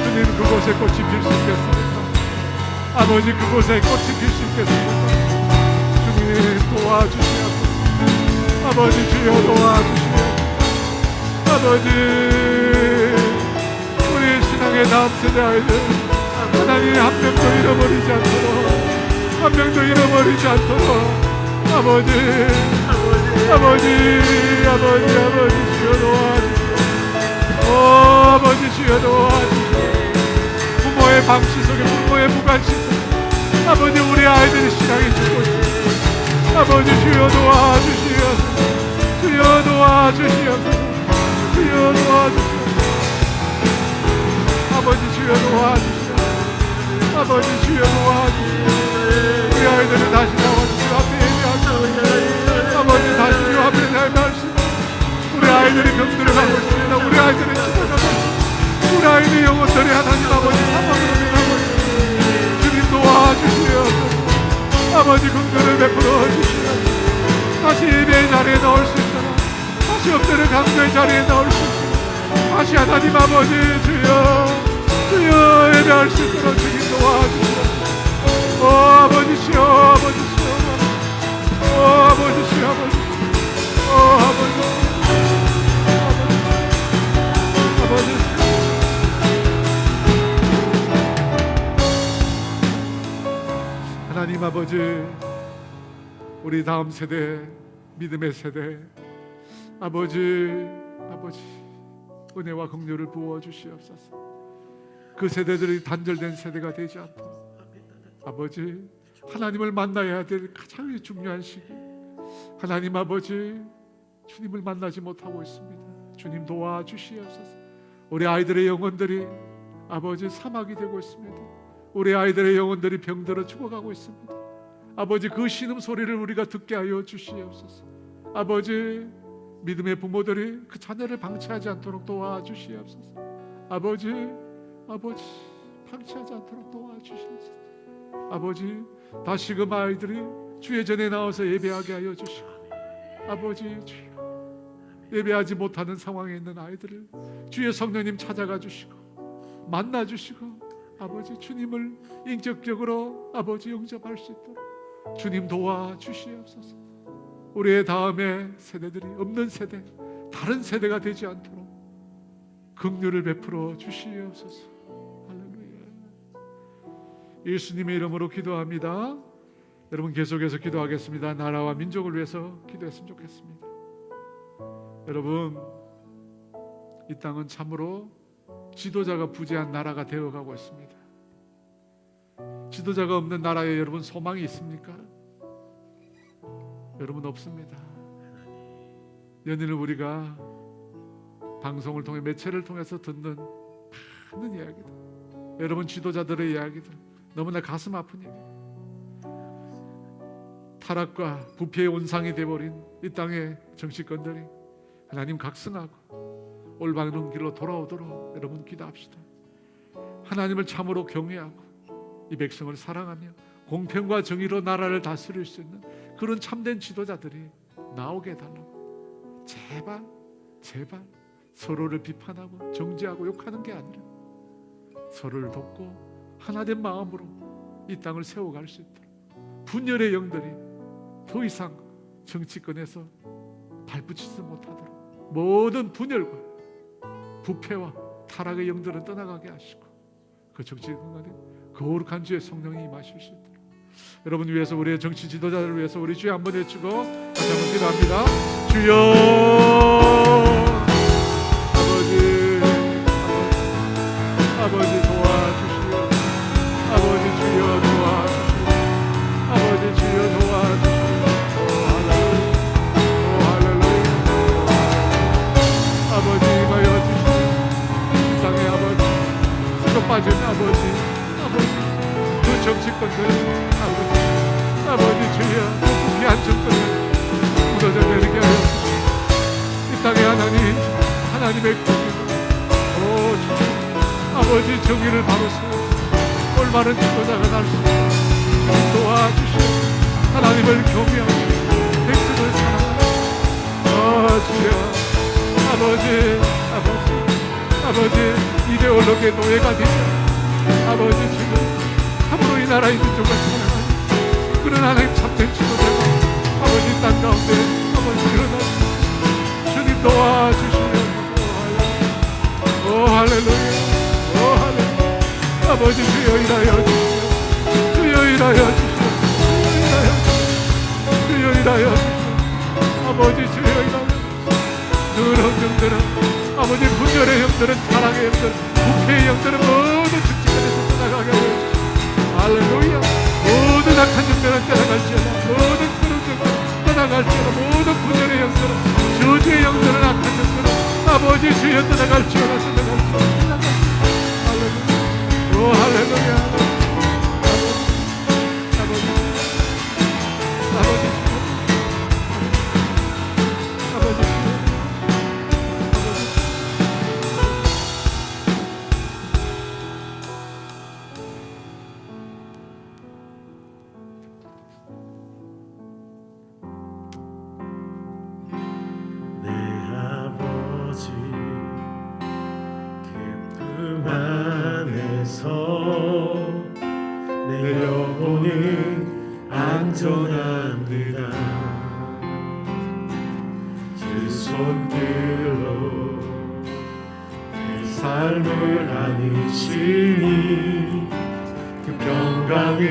Speaker 1: 주님 그곳에 꽃이 필 수 있겠습니까? 아버지 그곳에 꽃이 필 수 있겠습니까? 주님 도와주시옵소서. 아버지 주여 도와주시옵소서. 아버지 우리 신앙의 다음 세대 아이들 하나님 한 명도 잃어버리지 않도록, 한 명도 잃어버리지 않도록 아버지 주여 도와주시옵소서. 아버지 주여 도와주시옵소서. 부모의 방치 속에, 부모의 무관심 속에 아버지 우리 아이들의 신앙이 죽고 있습니다. 아버지 주여 도와주시옵소서. 주여 도와주시옵소서. 주여 도와주시옵소서. 아버지 주여 도와주시옵소서. 아버지 주여 도와주시옵소서. 우리 아이들을 다시 나와서 주 앞에 예배하옵소서. 아버지 다시 주 앞에 예배하옵소서. 우리 아이들이 병들어가고 있습니다. 우리 아이들이 죽어가고 있습니다. 우리 아이들 영혼들이 하나님 아버지 사망으로 변하고 있습니다. 주님 도와주시옵소서. 아버지 긍휼을 베풀어 주시옵소서. 다시 예배의 자리에 나올 수 있도록, 다시 엎드려 강도의 자리에 나올 수 있도록, 다시 하나님 아버지 주여 예배할 수 있도록 주님 도와주시옵소서. 아버지 주여 아버지 주여 아버지 주여 아버지 하나님 아버지 우리 다음 세대 믿음의 세대 아버지 은혜와 긍휼을 부어 주시옵소서. 그 세대들이 단절된 세대가 되지 않도록 아버지 하나님을 만나야 될 가장 중요한 시기, 하나님 아버지 주님을 만나지 못하고 있습니다. 주님 도와주시옵소서. 우리 아이들의 영혼들이 아버지 사막이 되고 있습니다. 우리 아이들의 영혼들이 병들어 죽어가고 있습니다. 아버지 그 신음소리를 우리가 듣게 하여 주시옵소서. 아버지 믿음의 부모들이 그 자녀를 방치하지 않도록 도와주시옵소서. 아버지 방치하지 않도록 도와주시옵소서. 아버지 다시금 아이들이 주의 전에 나와서 예배하게 하여 주시고, 아버지 주여 예배하지 못하는 상황에 있는 아이들을 주의 성령님 찾아가 주시고 만나 주시고 아버지 주님을 인격적으로 아버지 영접할 수 있도록 주님 도와주시옵소서. 우리의 다음에 세대들이 없는 세대, 다른 세대가 되지 않도록 긍휼을 베풀어 주시옵소서. 할렐루야. 예수님의 이름으로 기도합니다. 여러분 계속해서 기도하겠습니다. 나라와 민족을 위해서 기도했으면 좋겠습니다. 여러분 이 땅은 참으로 지도자가 부재한 나라가 되어가고 있습니다. 지도자가 없는 나라에 여러분 소망이 있습니까? 여러분 없습니다. 연인을 우리가 방송을 통해 매체를 통해서 듣는 많은 이야기들, 여러분 지도자들의 이야기들, 너무나 가슴 아픈 얘기. 타락과 부패의 온상이 되어버린 이 땅의 정치권들이 하나님 각성하고 올바른 길로 돌아오도록 여러분 기도합시다. 하나님을 참으로 경외하고 이 백성을 사랑하며 공평과 정의로 나라를 다스릴 수 있는 그런 참된 지도자들이 나오게 해달라고. 제발 제발 서로를 비판하고 정죄하고 욕하는 게 아니라 서로를 돕고 하나된 마음으로 이 땅을 세워갈 수 있도록 분열의 영들이 더 이상 정치권에서 발붙이지 못하도록 모든 분열과 부패와 타락의 영들은 떠나가게 하시고 그 정치권에 거룩한 주의 성령이 임하실 수 있도록 여러분 위해서, 우리의 정치 지도자들을 위해서 우리 주여 한번 외치고 다시 한번 기도합니다. 주여 아버지 도와주시오. 아버지 주여 도와주시오. 아버지 주여 도와주시오. 아버지 임하여 주시오. 이 땅의 아버지, 수도 빠진 아버지, 그 정치권들 아버지 주여 부패한 정권을 무너져 내리게 하여 주시오. 이 땅의 하나님의 꿈이고 주님 아버지 정의를 바로 세워 올바른 지도자가 날 수 있도록 주님 도와주시오. 하나님을 경외하고 백성을 사랑하고 주여 아버지 이데올로기의 노예가 되지 아버지 지금 참으로 이 나라의 민족을 사랑하는 그런 하나님 참된 지도자가 아버지 땅 가운데 아버지 일어나 주님 도와주시오. 오 할렐루야, 오 할렐루야. 아버지 주여 일하여 주시오. 주여 일하여 주시오. 주여 일하여 주시오. 아버지 주여 일하여 주시오. 그런 영들은 아버지 분열의 영들은 타락의 영들 부패의 영들은 모든 직직간에서 떠나가게 하여 주시오. 할렐루야. 모든 악한 영들은 떠나갈지어다. 모든 그런 영들은 떠나갈지어다. 모든 분열의 영들은 저주의 영들은 악한 영들은 아버지 주여 떠나갈지어다. 떠나갈지어다. 할렐루야. 오 할렐루야. 아버지
Speaker 2: 내 영혼은 안전합니다. 주 손길로 내 삶을 안으시니 그 평강이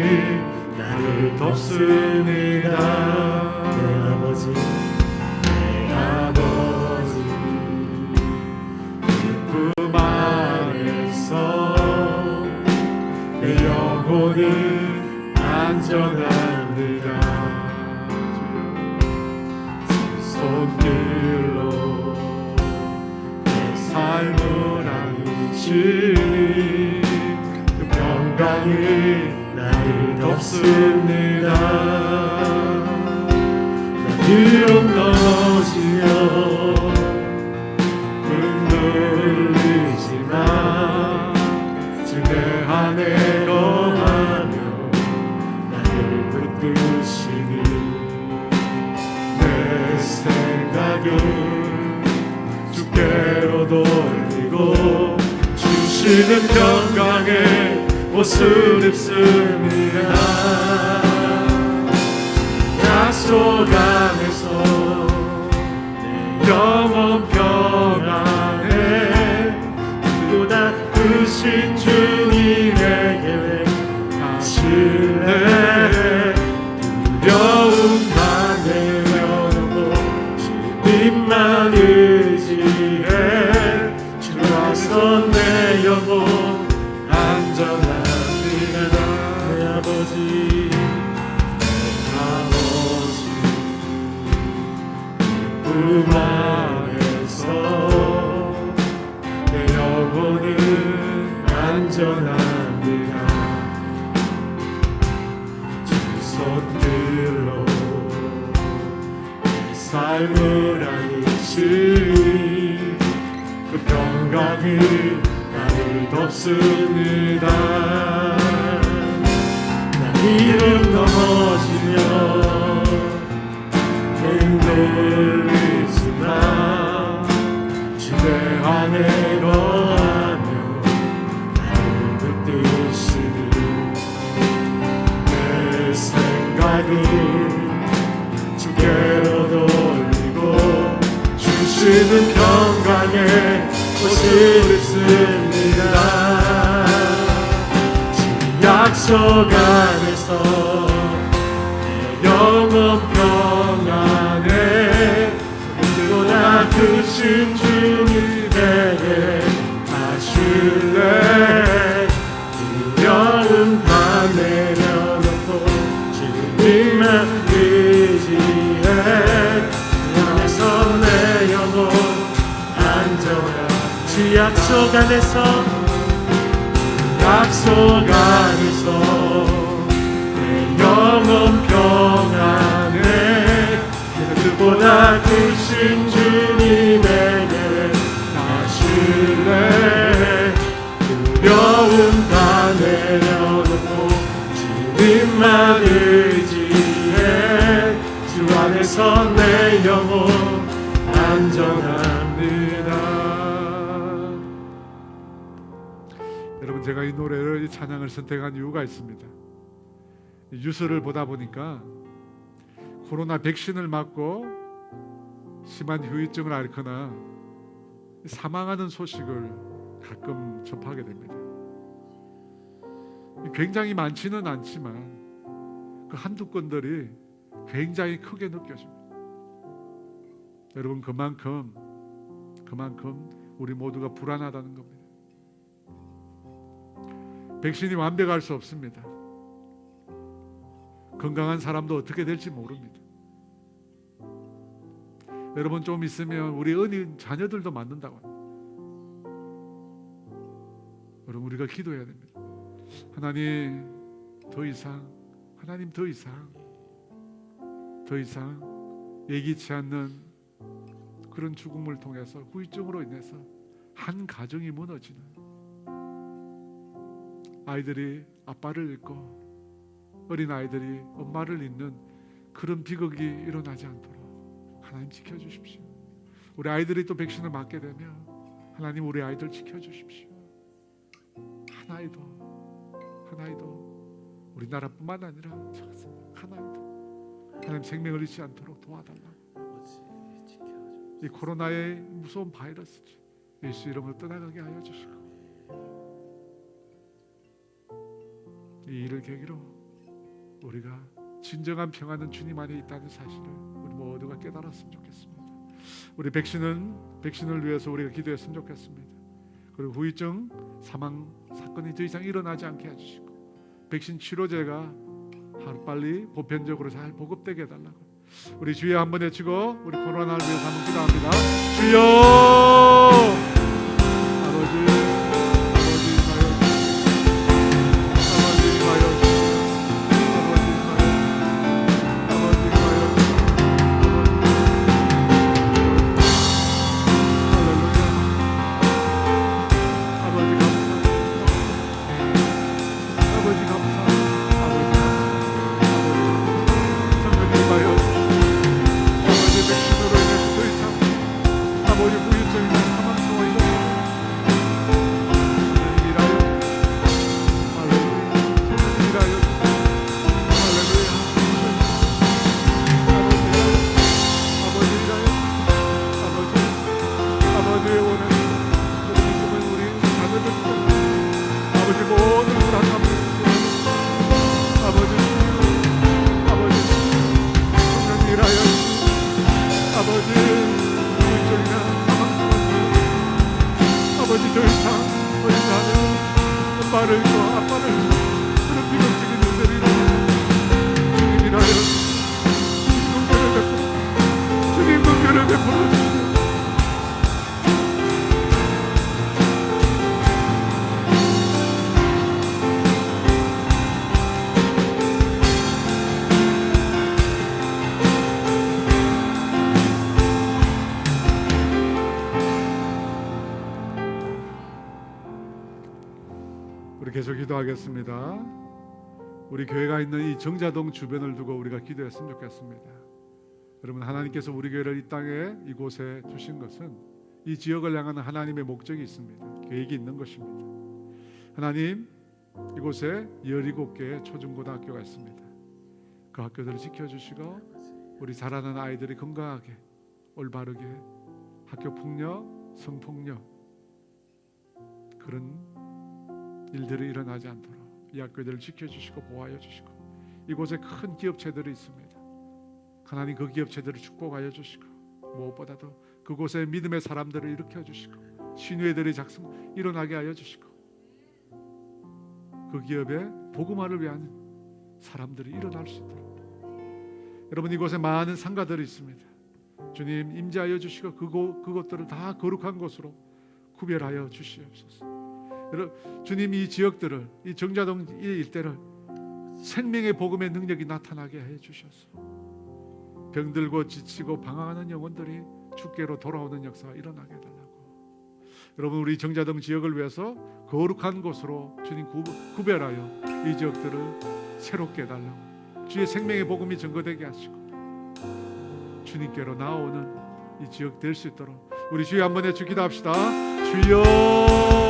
Speaker 2: 나를 덮습니다. 내 아버지 기쁨 안에서 내 영혼은 안전합니다. 주 손길로 내 삶을 안으시니 그 평강이 나를 덮습니다. 나 뒤로 떨어지며 흔들리지만 주 내 안에 거하며 나를 붙드시니 내 생각을 주께로 돌리고 주시는 평강에 옷을 입습니다. 약속 안에서 내 영원 평안에 보다 크신 주님의 계획 신뢰 두려움만 내려놓고 주님만 의지해 주 안에서 내 영혼 안전합니다. 내 아버지 안에서 내 영혼은 안전합니다. 주 손길로 내 삶을 안으시니 그 평강이 나를 덮습니다. 난 이름 넘어지며 흔들리지만 주의 안에 거하며 나를 붙드시니 내 생각을 주께로 돌리고 주시는 평강에 옷을 입습니다. 주님 약속 안에서 영원 평안에 그보다 크신 주님 내게 하실래. 두려움 다 내려놓고 주님만 의지해. 주 안에서 내 영혼 안전하. 주 약속 안에서 영원 평안에 그보다 크신 주님에게 나실래. 두려움 다 내려놓고 주님만 의지해. 주 안에서 내 영혼 안전합니다.
Speaker 1: 여러분, 제가 이 노래를, 이 찬양을 선택한 이유가 있습니다. 뉴스를 보다 보니까 코로나 백신을 맞고 심한 후유증을 앓거나 사망하는 소식을 가끔 접하게 됩니다. 굉장히 많지는 않지만 그 한두 건들이 굉장히 크게 느껴집니다. 여러분, 그만큼 우리 모두가 불안하다는 겁니다. 백신이 완벽할 수 없습니다. 건강한 사람도 어떻게 될지 모릅니다. 여러분, 좀 있으면 우리 어린 자녀들도 맞는다고 합니다. 여러분, 우리가 기도해야 됩니다. 하나님, 더 이상 예기치 않는 그런 죽음을 통해서 후유증으로 인해서 한 가정이 무너지는, 아이들이 아빠를 잃고 어린 아이들이 엄마를 잃는 그런 비극이 일어나지 않도록 하나님 지켜주십시오. 우리 아이들이 또 백신을 맞게 되면 하나님, 우리 아이들 지켜주십시오. 하나이도 우리나라뿐만 아니라 하나이도 하나님 생명을 잃지 않도록 도와달라고. 이 코로나의 무서운 바이러스 예수 이름으로 떠나가게 하여 주시고, 이 일을 계기로 우리가 진정한 평안은 주님 안에 있다는 사실을 우리 모두가 깨달았으면 좋겠습니다. 우리 백신을 위해서 우리가 기도했으면 좋겠습니다. 그리고 후유증, 사망 사건이 더 이상 일어나지 않게 해주시고, 백신 치료제가 하루빨리 보편적으로 잘 보급되게 해달라고. 우리 주여 한번 외치고 우리 코로나를 위해서 한번 기도합니다. 주여, 아버지 주님 은혜를 베풀어 주시옵소서. 우리 계속 기도하겠습니다. 우리 교회가 있는 이 정자동 주변을 두고 우리가 기도했으면 좋겠습니다. 여러분, 하나님께서 우리 교회를 이 땅에 이곳에 주신 것은 이 지역을 향하는 하나님의 목적이 있습니다. 계획이 있는 것입니다. 하나님, 이곳에 17개의 초중고등학교가 있습니다. 그 학교들을 지켜주시고 우리 자라는 아이들이 건강하게 올바르게 학교 폭력, 성폭력 그런 일들이 일어나지 않도록 이 학교들을 지켜주시고 보호하여 주시고, 이곳에 큰 기업체들이 있습니다. 하나님, 그 기업체들을 축복하여 주시고, 무엇보다도 그곳에 믿음의 사람들을 일으켜 주시고 신뢰들이 일어나게 하여 주시고, 그 기업의 복음화를 위한 사람들이 일어날 수 있도록. 여러분, 이곳에 많은 상가들이 있습니다. 주님, 임재하여 주시고 그곳들을 다 거룩한 곳으로 구별하여 주시옵소서. 주님, 이 지역들을, 이 정자동 이 일대를 생명의 복음의 능력이 나타나게 해 주셔서 병들고 지치고 방황하는 영혼들이 주께로 돌아오는 역사가 일어나게 해달라고. 여러분, 우리 정자동 지역을 위해서 거룩한 곳으로 주님 구별하여 이 지역들을 새롭게 해달라고. 주의 생명의 복음이 증거되게 하시고 주님께로 나오는 이 지역 될 수 있도록 우리 주여 한번 해주 기도합시다. 주여,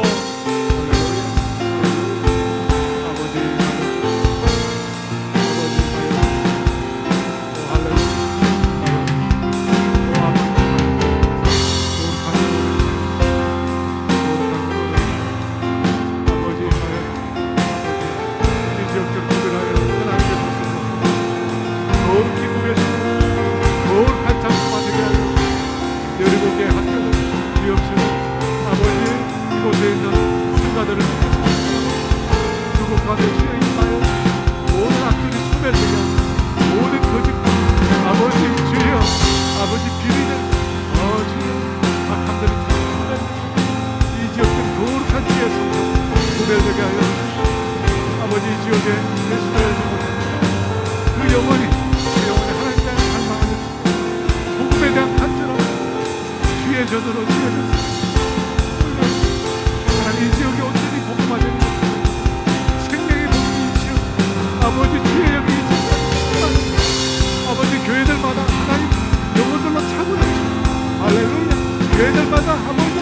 Speaker 1: 교회들마다 아버지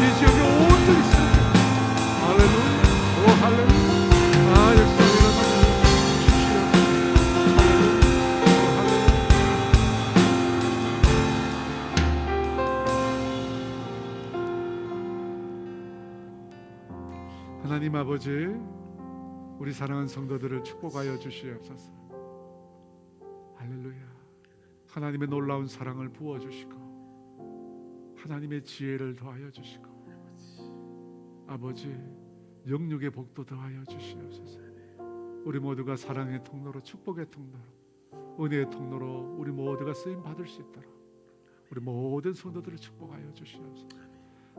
Speaker 1: 이 지역에 온전히 있습니다. 할렐루야, 오 할렐루야. 아, 역사 일어나는 주시오. 할렐루야. 하나님 아버지, 우리 사랑하는 성도들을 축복하여 주시옵소서. 할렐루야. 하나님의 놀라운 사랑을 부어주시고 하나님의 지혜를 더하여 주시고 아버지, 영육의 복도 더하여 주시옵소서. 우리 모두가 사랑의 통로로, 축복의 통로로, 은혜의 통로로 우리 모두가 쓰임 받을 수 있도록 우리 모든 성도들을 축복하여 주시옵소서.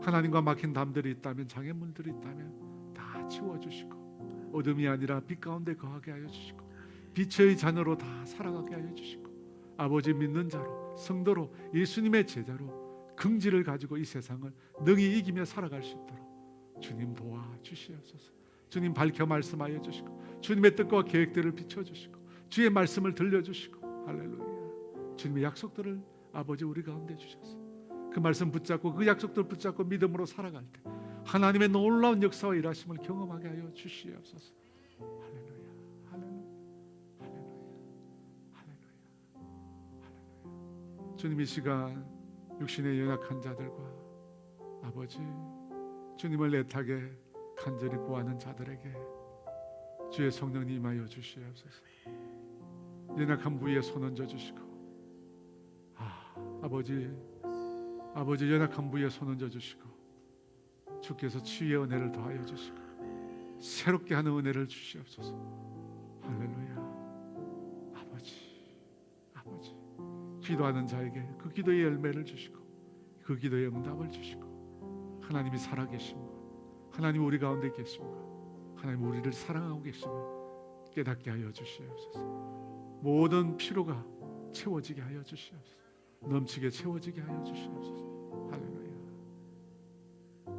Speaker 1: 하나님과 막힌 담들이 있다면, 장애물들이 있다면 다 치워주시고 어둠이 아니라 빛 가운데 거하게 하여 주시고 빛의 자녀로 다 살아가게 하여 주시고 아버지, 믿는 자로, 성도로, 예수님의 제자로 긍지를 가지고 이 세상을 능히 이기며 살아갈 수 있도록 주님 도와주시옵소서. 주님 밝혀 말씀하여 주시고 주님의 뜻과 계획들을 비춰주시고 주의 말씀을 들려주시고 할렐루야. 주님의 약속들을 아버지 우리 가운데 주셔서 그 말씀 붙잡고 그 약속들 붙잡고 믿음으로 살아갈 때 하나님의 놀라운 역사와 일하심을 경험하게 하여 주시옵소서. 할렐루야, 할렐루야, 할렐루야, 할렐루야, 할렐루야. 주님, 이 시간 육신의 연약한 자들과 아버지, 주님을 애타게 간절히 구하는 자들에게 주의 성령님 임하여 주시옵소서. 연약한 부위에 손 얹어 주시고 아버지 연약한 부위에 손 얹어 주시고 주께서 치유의 은혜를 더하여 주시고 새롭게 하는 은혜를 주시옵소서. 할렐루야. 아버지 기도하는 자에게 그 기도의 열매를 주시고 그 기도의 응답을 주시고 하나님이 살아계심과 하나님 우리 가운데 계심과 하나님 우리를 사랑하고 계심을 깨닫게 하여 주시옵소서. 모든 피로가 채워지게 하여 주시옵소서. 넘치게 채워지게 하여 주시옵소서. 할렐루야.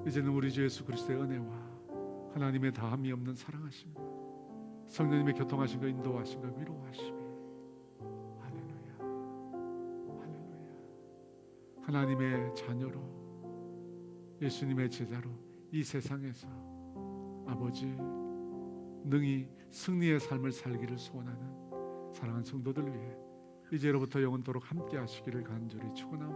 Speaker 1: 이제는 우리 주 예수 그리스도의 은혜와 하나님의 다함이 없는 사랑하심과 성령님의 교통하심과 인도하심과 위로하심이 할렐루야. 할렐루야. 하나님의 자녀로 예수님의 제자로 이 세상에서 아버지 능히 승리의 삶을 살기를 소원하는 사랑하는 성도들 위해 이제로부터 영원토록 함께 하시기를 간절히 축원하옵나이다.